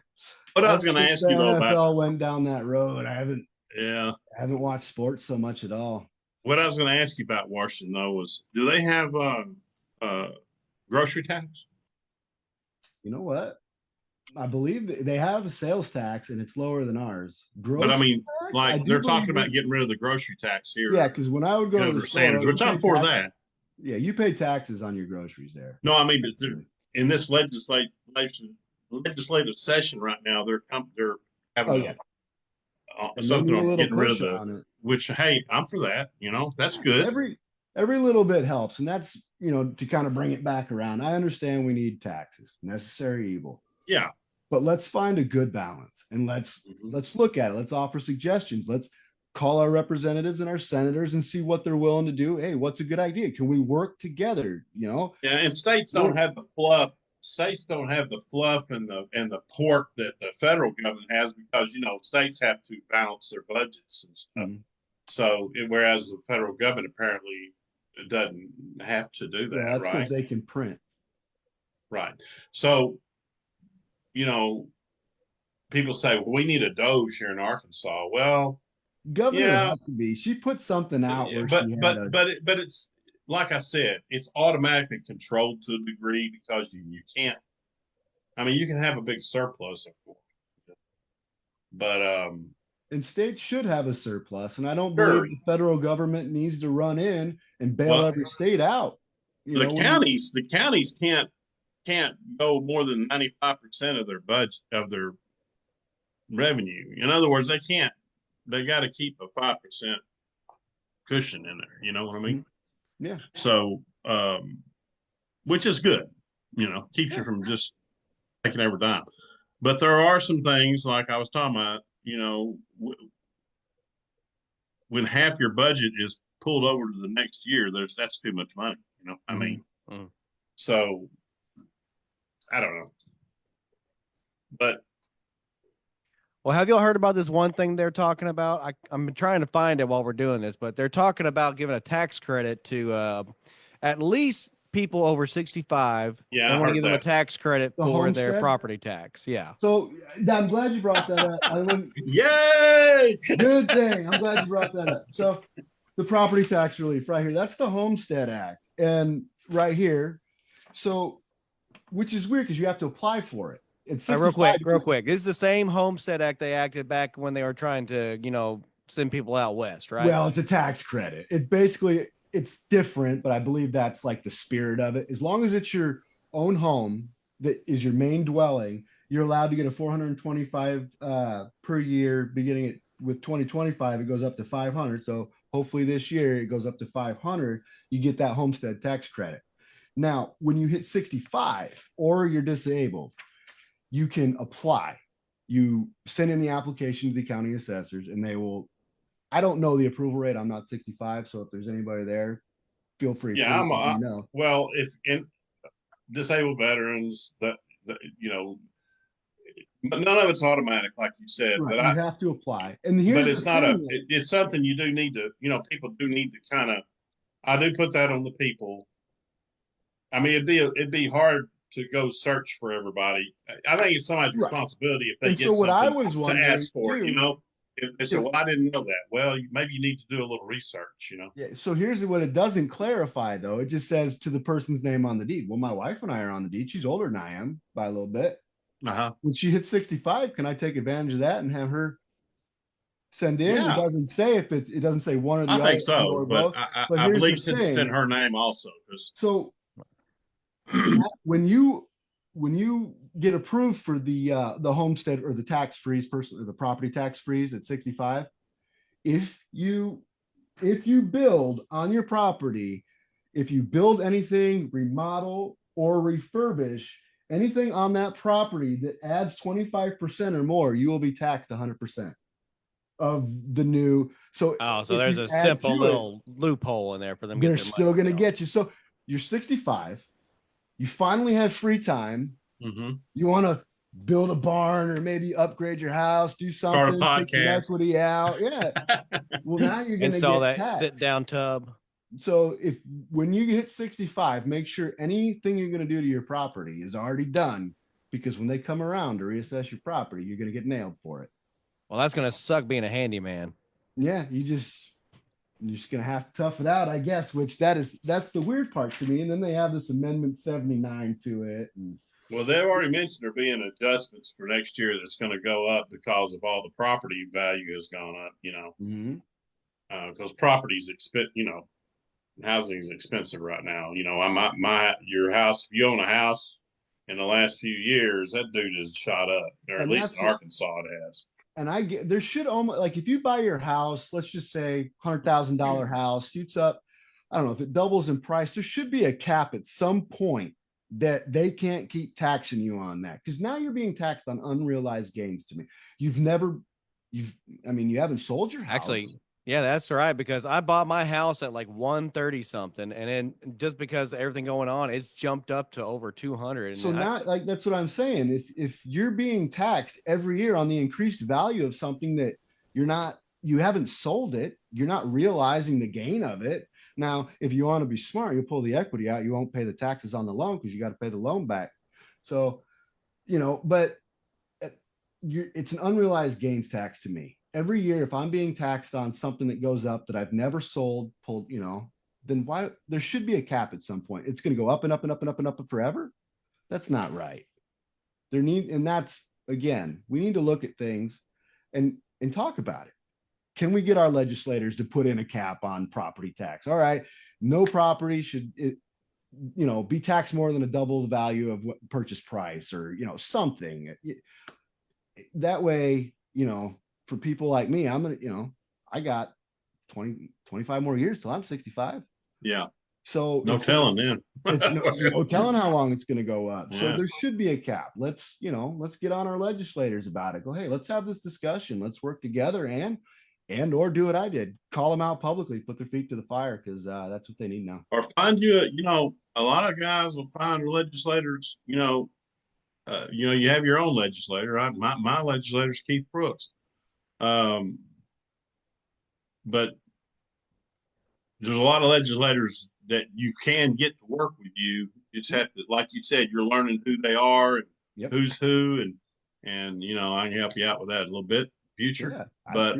But I was going to ask you though NFL about went down that road. I haven't watched sports so much at all. What I was going to ask you about Washington though was, do they have grocery tax? You know what? I believe they have a sales tax and it's lower than ours. But I mean, like they're talking about getting rid of the grocery tax here. Yeah, because when I would go to the store, which I'm for that. Yeah, you pay taxes on your groceries there. No, I mean, but in this legislative session right now, they're having something on getting rid of the. Which, hey, I'm for that. You know, that's good. Every little bit helps, and that's, you know, to kind of bring it back around. I understand we need taxes, necessary evil. Yeah, but let's find a good balance and let's look at it. Let's offer suggestions. Let's call our representatives and our senators and see what they're willing to do. Hey, what's a good idea? Can we work together? You know? Yeah, and states don't have the fluff. States don't have the fluff and the pork that the federal government has because, you know, states have to balance their budgets and stuff. Mm-hmm. So, whereas the federal government apparently doesn't have to do that, that's right? Because they can print. Right. So, you know, people say, well, we need a Doge here in Arkansas. Well, Governor Huckabee, she put something out where but it's like I said, it's automatically controlled to a degree because you can't. I mean, you can have a big surplus, of course, but and states should have a surplus, and I don't believe the federal government needs to run in and bail every state out. The counties can't go more than 95% of their budget of their revenue. In other words, they got to keep a 5% cushion in there. You know what I mean? Yeah. So, which is good, you know, keeps you from just taking every dime. But there are some things like I was talking about, you know, when half your budget is pulled over to the next year, that's too much money. You know, I mean, so I don't know. But Well, have y'all heard about this one thing they're talking about? I'm trying to find it while we're doing this, but they're talking about giving a tax credit to at least people over 65. yeah, They I want to heard give them a that. tax credit The for their homestead? property tax. Yeah. So I'm glad you brought that up. I wouldn't. Yay! Good thing. I'm glad you brought that up. So the property tax relief right here, that's the Homestead Act. And right here, so which is weird because you have to apply for it. It's Real 65 quick. This is the same Homestead Act they acted back when they were trying to, send people out west, right? Well, it's a tax credit. It's different, but I believe that's like the spirit of it. As long as it's your own home that is your main dwelling, you're allowed to get a 425 per year. Beginning with 2025, it goes up to 500. So hopefully this year it goes up to 500. You get that homestead tax credit. Now, when you hit 65 or you're disabled, you can apply. You send in the application to the county assessors, and they will. I don't know the approval rate. I'm not 65, so if there's anybody there, feel free. Yeah, know. Well, if in disabled veterans that but none of it's automatic, like you said. Right, But you have to apply, and here's but it's not thing, it's something you do need to. People do need to kind of. I do put that on the people. I mean, it'd be hard to go search for everybody. I think it's somebody's responsibility if they and get so what I something was to wondering ask for too, it. If they say, "Well, I didn't know that," well, maybe you need to do a little research. Yeah. So here's what it doesn't clarify though. It just says to the person's name on the deed. Well, my wife and I are on the deed. She's older than I am by a little bit. Uh-huh. When she hits 65, can I take advantage of that and have her send in? Yeah. It doesn't say if it doesn't say one or the I other. think so, but I here's believe the since it's thing. in her name also. So when you get approved for the homestead or the tax freeze person or the property tax freeze at 65, if you build on your property, if you build anything, remodel or refurbish anything on that property that adds 25% or more, you will be taxed 100% of the new. So there's a simple little loophole in there for them. They're still going to get you. So you're 65. You finally have free time. Mm-hmm. You want to build a barn or maybe upgrade your house, do something, take some equity out. Yeah. Well, now you're going to get that taxed. sit down tub. So when you hit 65, make sure anything you're going to do to your property is already done, because when they come around to reassess your property, you're going to get nailed for it. Well, that's going to suck being a handyman. Yeah. You're just going to have to tough it out, I guess, which that's the weird part to me. And then they have this amendment 79 to it. Well, they've already mentioned there being adjustments for next year that's going to go up because of all the property value has gone up, because property's housing is expensive right now. Your house, if you own a house in the last few years, that dude has shot up, or at least in Arkansas it has. And there should almost, like, if you buy your house, let's just say $100,000 house shoots up, I don't know if it doubles in price, there should be a cap at some point that they can't keep taxing you on that, because now you're being taxed on unrealized gains. To me, you haven't sold your house. Actually, yeah, that's right, because I bought my house at like 130 something, and then just because of everything going on, it's jumped up to over 200. So now, like, that's what I'm saying. If you're being taxed every year on the increased value of something that you haven't sold it, you're not realizing the gain of it. Now, if you want to be smart, you'll pull the equity out. You won't pay the taxes on the loan because you got to pay the loan back. So, but it's an unrealized gains tax to me. Every year, if I'm being taxed on something that goes up that I've never sold, then why? There should be a cap at some point. It's going to go up and up and up and up and up forever. That's not right. And that's, again, we need to look at things and talk about it. Can we get our legislators to put in a cap on property tax? All right, no property should be taxed more than a double the value of what purchase price, or something. That way, for people like me, I'm gonna, I got 20, 25 more years till I'm 65. Yeah. So no telling then. It's no telling how long it's going to go up. So there should be a cap. Let's get on our legislators about it. Go, hey, let's have this discussion. Let's work together and or do what I did. Call them out publicly, put their feet to the fire, because that's what they need now. Or find a lot of guys will find legislators, you have your own legislator, right? My legislator is Keith Brooks. But there's a lot of legislators that you can get to work with you. You just have to, like you said, you're learning who they are and who's who, and I can help you out with that a little bit future. Yeah, but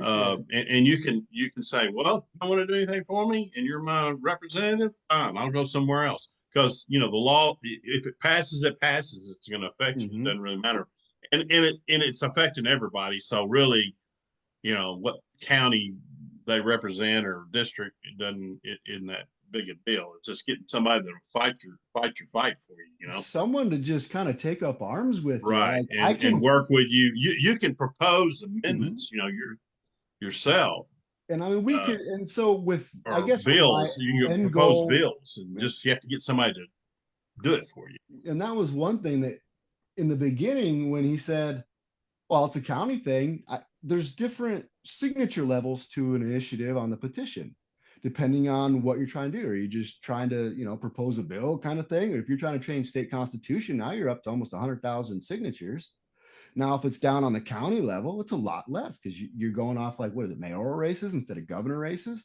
and you can say, well, I don't want to do anything for me, and you're my representative. Fine, I'll go somewhere else, because the law, if it passes, it passes. It's going to affect you. It doesn't really matter, and it's affecting everybody. So really, what county they represent or district, it doesn't, it isn't that big a deal. It's just getting somebody that'll fight your fight for you. Someone to just kind of take up arms with, right? And work with you. You can propose amendments, yourself. And I mean, we could, and so with, I guess, bills, you can propose bills, and just you have to get somebody to do it for you. And that was one thing that in the beginning, when he said, well, it's a county thing, there's different signature levels to an initiative on the petition, depending on what you're trying to do. Are you just trying to, propose a bill kind of thing? Or if you're trying to change state constitution, now you're up to almost 100,000 signatures. Now, if it's down on the county level, it's a lot less, because you're going off like, what is it, mayoral races instead of governor races?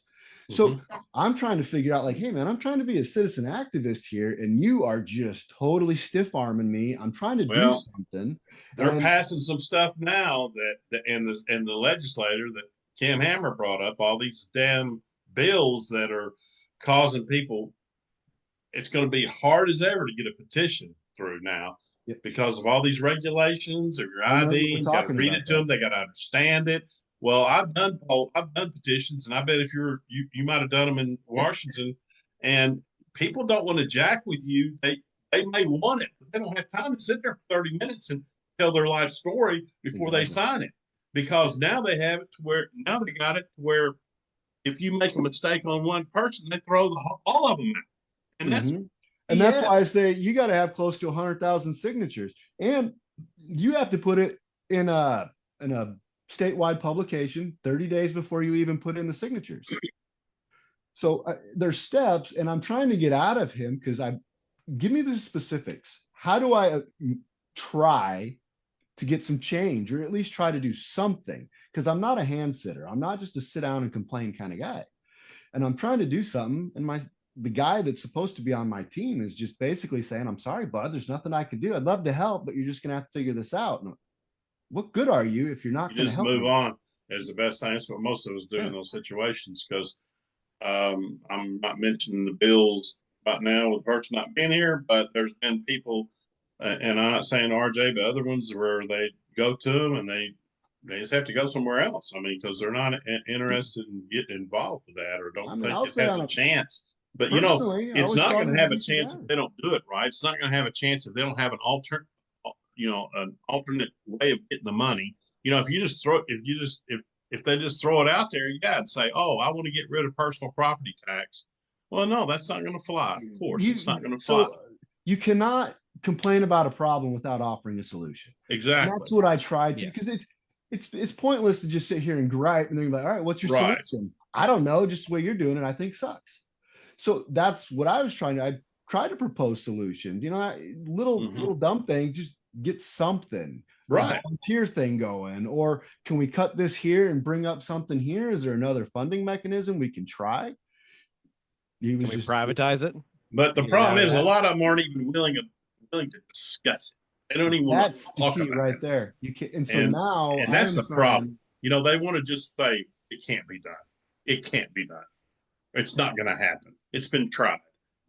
So I'm trying to figure out, like, hey, man, I'm trying to be a citizen activist here, and you are just totally stiff arming me. I'm trying to do something. They're passing some stuff now and the legislator that Kim Hammer brought up, all these damn bills that are causing people. It's going to be hard as ever to get a petition through now. Because of all these regulations or your ID, you got to read it to them. They got to understand it. Well, I've done petitions, and I bet if you might have done them in Washington, and people don't want to jack with you. They may want it, but they don't have time to sit there for 30 minutes and tell their life story before they sign it, because now they have it to where they got it to where if you make a mistake on one person, they throw all of them out, and that's. And that's why I say you got to have close to 100,000 signatures, and you have to put it in a statewide publication 30 days before you even put in the signatures. So there's steps, and I'm trying to get out of him, because give me the specifics. How do I try to get some change, or at least try to do something? Because I'm not a hand sitter. I'm not just a sit down and complain kind of guy, and I'm trying to do something, and the guy that's supposed to be on my team is just basically saying, I'm sorry, bud, there's nothing I can do. I'd love to help, but you're just going to have to figure this out. And what good are you if you're not going to help? Just move on is the best thing. That's what most of us do in those situations, because I'm not mentioning the bills right now with Hertz not being here, but there's been people, and I'm not saying RJ, but other ones where they go to them and they just have to go somewhere else. I mean, because they're not interested in getting involved with that, or don't think it has a chance. But it's not going to have a chance if they don't do it right. It's not going to have a chance if they don't have an alternate way of getting the money. If you just throw if they just throw it out there, and say, oh, I want to get rid of personal property tax. Well, no, that's not going to fly. Of course, it's not going to fly. So you cannot complain about a problem without offering a solution. Exactly. And that's what I tried to, because it's pointless to just sit here and gripe and then you're like, all right, what's your solution? I don't know, just the way you're doing it, I think sucks. So that's what I was trying to. I tried to propose solutions. Little dumb things. Just get something, right? Volunteer thing going, or can we cut this here and bring up something here? Is there another funding mechanism we can try? Can we privatize it? But the problem is, a lot of them aren't even willing to discuss it. They don't even want to talk about it. Right there. You can, and so now, and that's the problem. They want to just say it can't be done. It can't be done. It's not going to happen. It's been tried.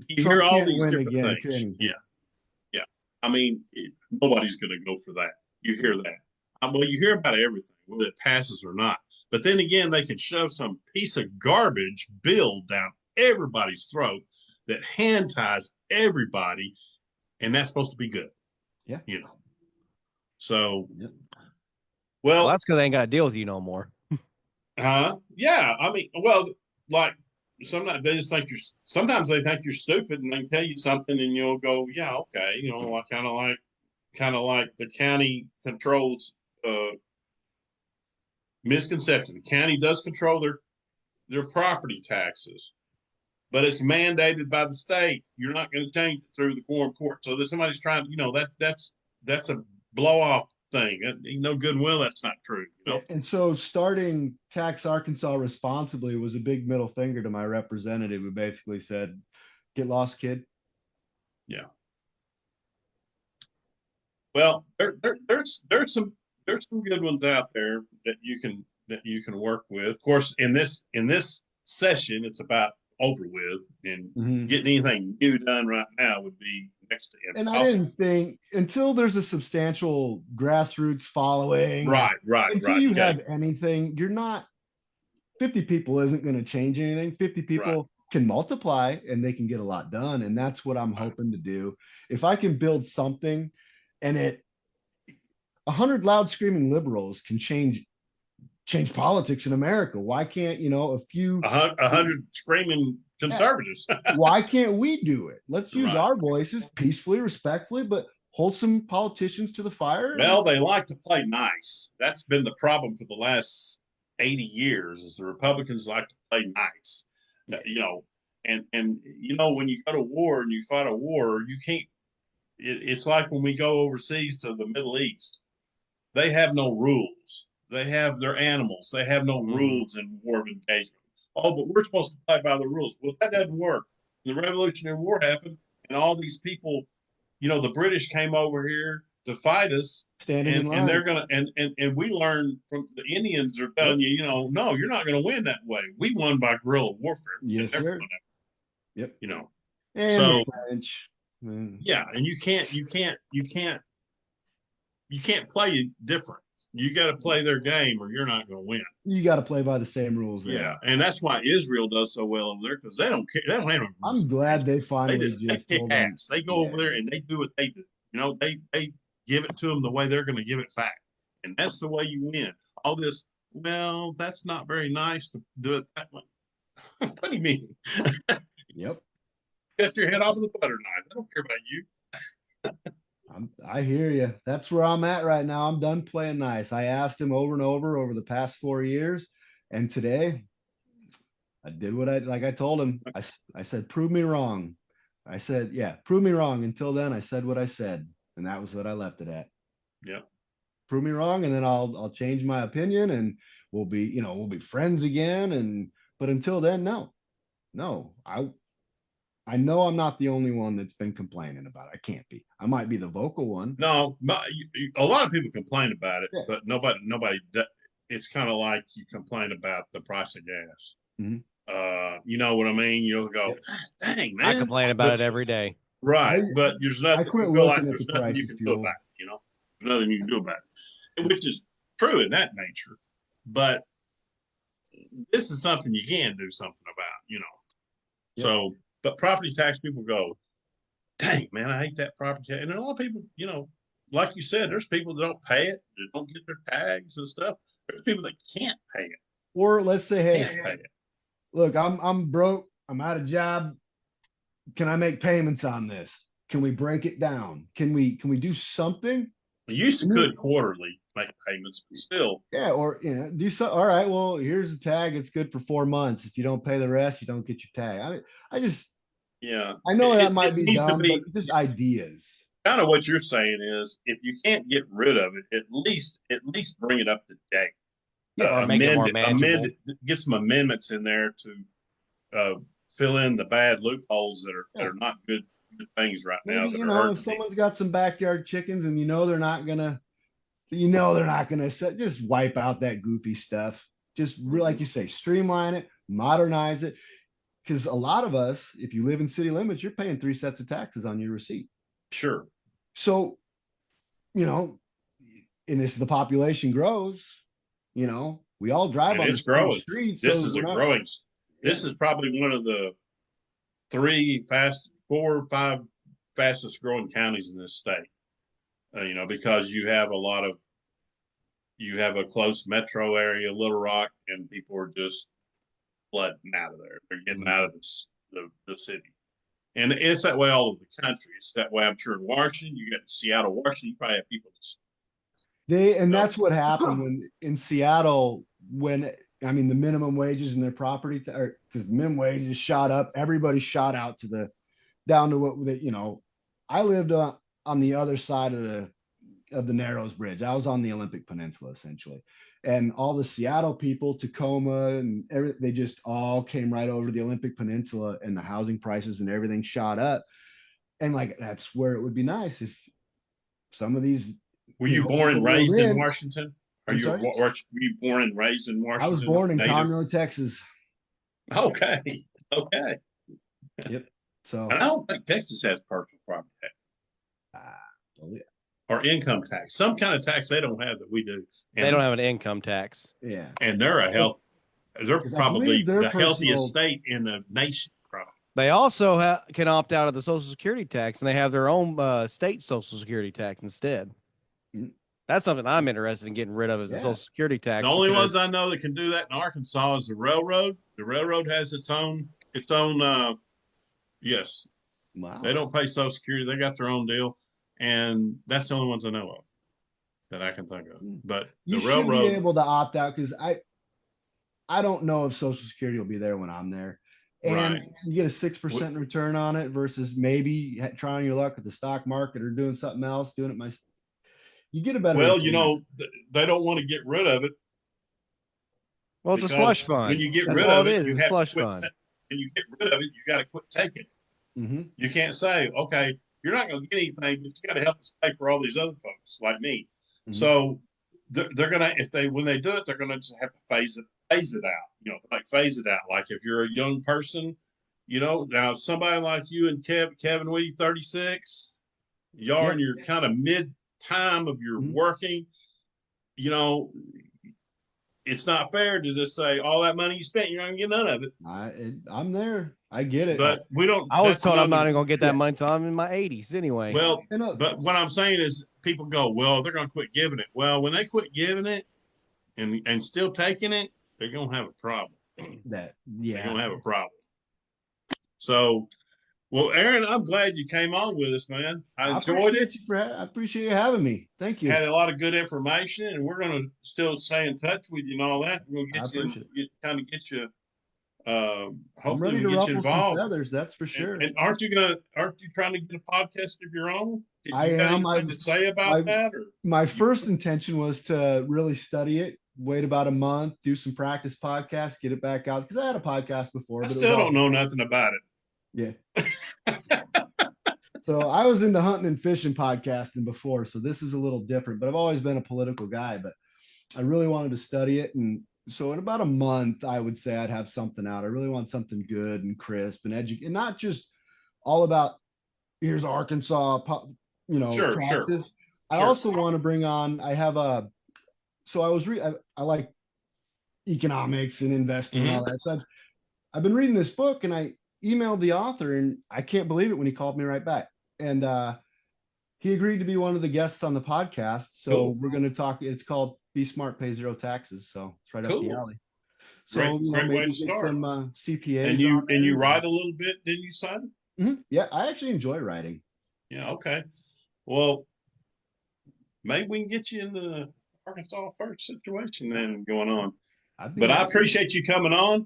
You hear all these different things. Yeah. I mean, nobody's going to go for that. You hear that. Well, you hear about everything, whether it passes or not. But then again, they can shove some piece of garbage bill down everybody's throat that hand ties everybody, and that's supposed to be good. Yeah. So, well, that's because they ain't got to deal with you no more. Yeah. I mean, well, like, sometimes they just think sometimes they think you're stupid, and they tell you something and you'll go, yeah, okay. Kind of like the county controls misconception. The county does control their property taxes, but it's mandated by the state. You're not going to change it through the quorum court. So there's somebody's trying, that's that's a blow off thing. No goodwill. That's not true. You know. And so starting Tax Arkansas responsibly was a big middle finger to my representative, who basically said, "Get lost, kid." Yeah. Well, there's some good ones out there that you can work with. Of course, in this session, it's about over with, and getting anything new done right now would be next to And impossible. I didn't think, until there's a substantial grassroots following, Right. until you have anything, you're not, 50 people isn't going to change anything. 50 people can multiply and they can get a lot done. And that's what I'm hoping to do. If I can build something, and 100 loud screaming liberals can change politics in America. Why can't, a few 100 screaming conservatives? Why can't we do it? Let's use our voices peacefully, respectfully, but hold some politicians to the fire. Well, they like to play nice. That's been the problem for the last 80 years, is the Republicans like to play nice. And when you go to war and you fight a war, you can't. It's like when we go overseas to the Middle East. They have no rules. They have their animals. They have no rules in war of engagement. Oh, but we're supposed to play by the rules. Well, that doesn't work. The Revolutionary War happened, and all these people, the British came over here to fight us, and they're gonna and we learned from the Indians are telling you, no, you're not gonna win that way. We won by guerrilla warfare. Yes, sir. Yep. And so French. Yeah, and you can't play different. You got to play their game, or you're not going to win. You got to play by the same rules. Yeah, and that's why Israel does so well over there, because they don't care. They don't have no rules. I'm glad they finally they kick ass. They go over there and they do what they do. They give it to them the way they're going to give it back, and that's the way you win. All this, well, that's not very nice to do it that way. What do you mean? Yep. Cut your head off with a butter knife. I don't care about you. I hear you. That's where I'm at right now. I'm done playing nice. I asked him over and over the past 4 years, and today I did what I told him. I said, prove me wrong. I said, yeah, prove me wrong. Until then, I said what I said, and that was what I left it at. Yeah. Prove me wrong, and then I'll change my opinion, and we'll be friends again. But until then, no. I know I'm not the only one that's been complaining about it. I can't be. I might be the vocal one. No, a lot of people complain about it, but nobody. It's kind of like you complain about the price of gas. You know what I mean? You'll go, dang, man. I complain about it every day. Right, but there's nothing. I feel like there's nothing you can do about it. There's nothing you can do about it, which is true in that nature. But this is something you can do something about. So. But property tax people go, dang, man, I hate that property tax. And a lot of people, like you said, there's people that don't pay it, that don't get their tags and stuff. There's people that can't pay it. Or let's say, hey, look, I'm broke. I'm out of job. Can I make payments on this? Can we break it down? Can we do something? You could quarterly make payments, but still. Yeah, or do so. All right, well, here's a tag. It's good for 4 months. If you don't pay the rest, you don't get your tag. I know that might be dumb, but just ideas. Kind of what you're saying is, if you can't get rid of it, at least bring it up to date. Yeah, make it more manageable. Get some amendments in there to fill in the bad loopholes that are not good things right now. Maybe, if someone's got some backyard chickens and they're not gonna just wipe out that goofy stuff. Just like you say, streamline it, modernize it. Because a lot of us, if you live in city limits, you're paying 3 sets of taxes on your receipt. Sure. So, and as the population grows, we all drive on the streets. This is growing. This is probably one of the 4 or 5 fastest growing counties in this state. Because you have a close metro area, Little Rock, and people are just flooding out of there. They're getting out of the city. And it's that way all over the country. It's that way, I'm sure, in Washington. You got Seattle, Washington, you probably have people just. That's what happened in Seattle when the minimum wages in their property, because the minimum wages shot up. Everybody shot out down to what I lived on the other side of of the Narrows Bridge. I was on the Olympic Peninsula essentially, and all the Seattle people, Tacoma, and they just all came right over to the Olympic Peninsula, and the housing prices and everything shot up. And like that's where it would be nice if some of these. Were you born and raised in Washington? Were you born and raised in Washington? I was born in Conroe, Texas. Okay. Okay. Yep. So I don't think Texas has personal property tax. Oh, yeah. Or income tax. Some kind of tax they don't have that we do. And they don't have an income tax. Yeah. And they're probably the healthiest state in the nation. Probably. They also can opt out of the Social Security tax, and they have their own state Social Security tax instead. Mm-hmm. That's something I'm interested in getting rid of is the Social Security tax. The only ones I know that can do that in Arkansas is the railroad. The railroad has its own yes. Wow. They don't pay Social Security. They got their own deal. And that's the only ones I know of that I can think of. But the railroad should be able to opt out because I don't know if Social Security will be there when I'm there. And you get a 6% return on it versus maybe trying your luck at the stock market or doing something else, doing it myself. You get a better. Well, they don't want to get rid of it. Well, it's a slush fund. When you get rid of it, you have to quit. When you get rid of it, you got to quit taking it. Mm-hmm. You can't say, okay, you're not going to get anything, but you got to help us pay for all these other folks like me. Mm-hmm. So they're gonna when they do it, they're gonna just have to phase it out. Phase it out. Like if you're a young person, now somebody like you and Kevin, we 36, y'all in your kind of mid time of your working, it's not fair to just say all that money you spent, you're not gonna get none of it. I'm there. I get it. But we don't. I was told I'm not even gonna get that money until I'm in my 80s anyway. Well, but what I'm saying is people go, well, they're gonna quit giving it. Well, when they quit giving it and still taking it, they're gonna have a problem. They're gonna have a problem. So, well, Aaron, I'm glad you came on with us, man. I enjoyed it. I appreciate you having me. Thank you. Had a lot of good information, and we're gonna still stay in touch with you and all that. We're gonna get you. Hopefully we get you involved. Feathers, that's for sure. And aren't you trying to get a podcast of your own? I am. Anything to say about that? Or? My first intention was to really study it, wait about a month, do some practice podcasts, get it back out because I had a podcast before. I still don't know nothing about it. Yeah. So I was into hunting and fishing podcasting before, so this is a little different. But I've always been a political guy, but I really wanted to study it, and so in about a month, I would say I'd have something out. I really want something good and crisp and and not just all about here's Arkansas, taxes. Sure. I also want to bring on. I have a. So I was I like economics and investing and all that. So I've been reading this book, and I emailed the author, and I can't believe it when he called me right back. And he agreed to be one of the guests on the podcast. So we're going to talk. It's called Be Smart, Pay Zero Taxes. So it's right up the alley. So great way to start. Some CPAs. And you write a little bit, didn't you, Simon? Mm-hmm. Yeah, I actually enjoy writing. Yeah. Okay. Well, maybe we can get you in the Arkansas first situation then going on. But I appreciate you coming on.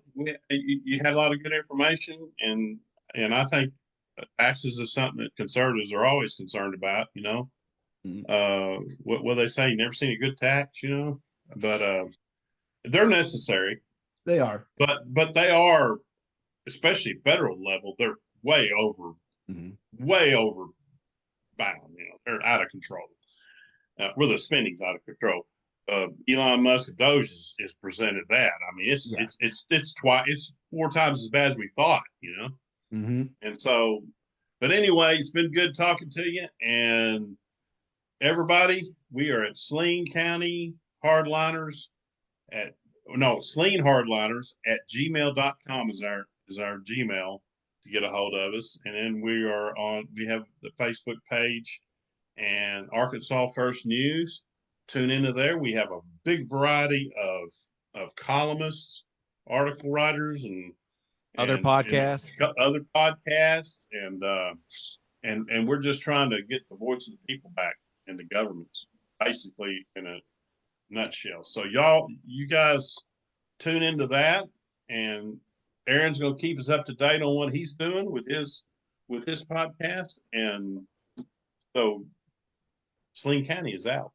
You had a lot of good information, and I think taxes is something that conservatives are always concerned about. What they say, you never seen a good tax, but they're necessary. They are, but they are, especially federal level, they're way over bound. They're out of control. Where the spending's out of control. Elon Musk and Doge is presented that. I mean, it's 4 times as bad as we thought. Mm-hmm. And so, but anyway, it's been good talking to you. And everybody, we are at Saline County Hardliners Saline Hardliners at gmail.com is our Gmail to get a hold of us. And then we have the Facebook page and Arkansas First News. Tune into there. We have a big variety of columnists, article writers, and other podcasts, and we're just trying to get the voice of the people back in the government, basically in a nutshell. So you guys tune into that, and Aaron's going to keep us up to date on what he's doing with his podcast, and so Saline County is out.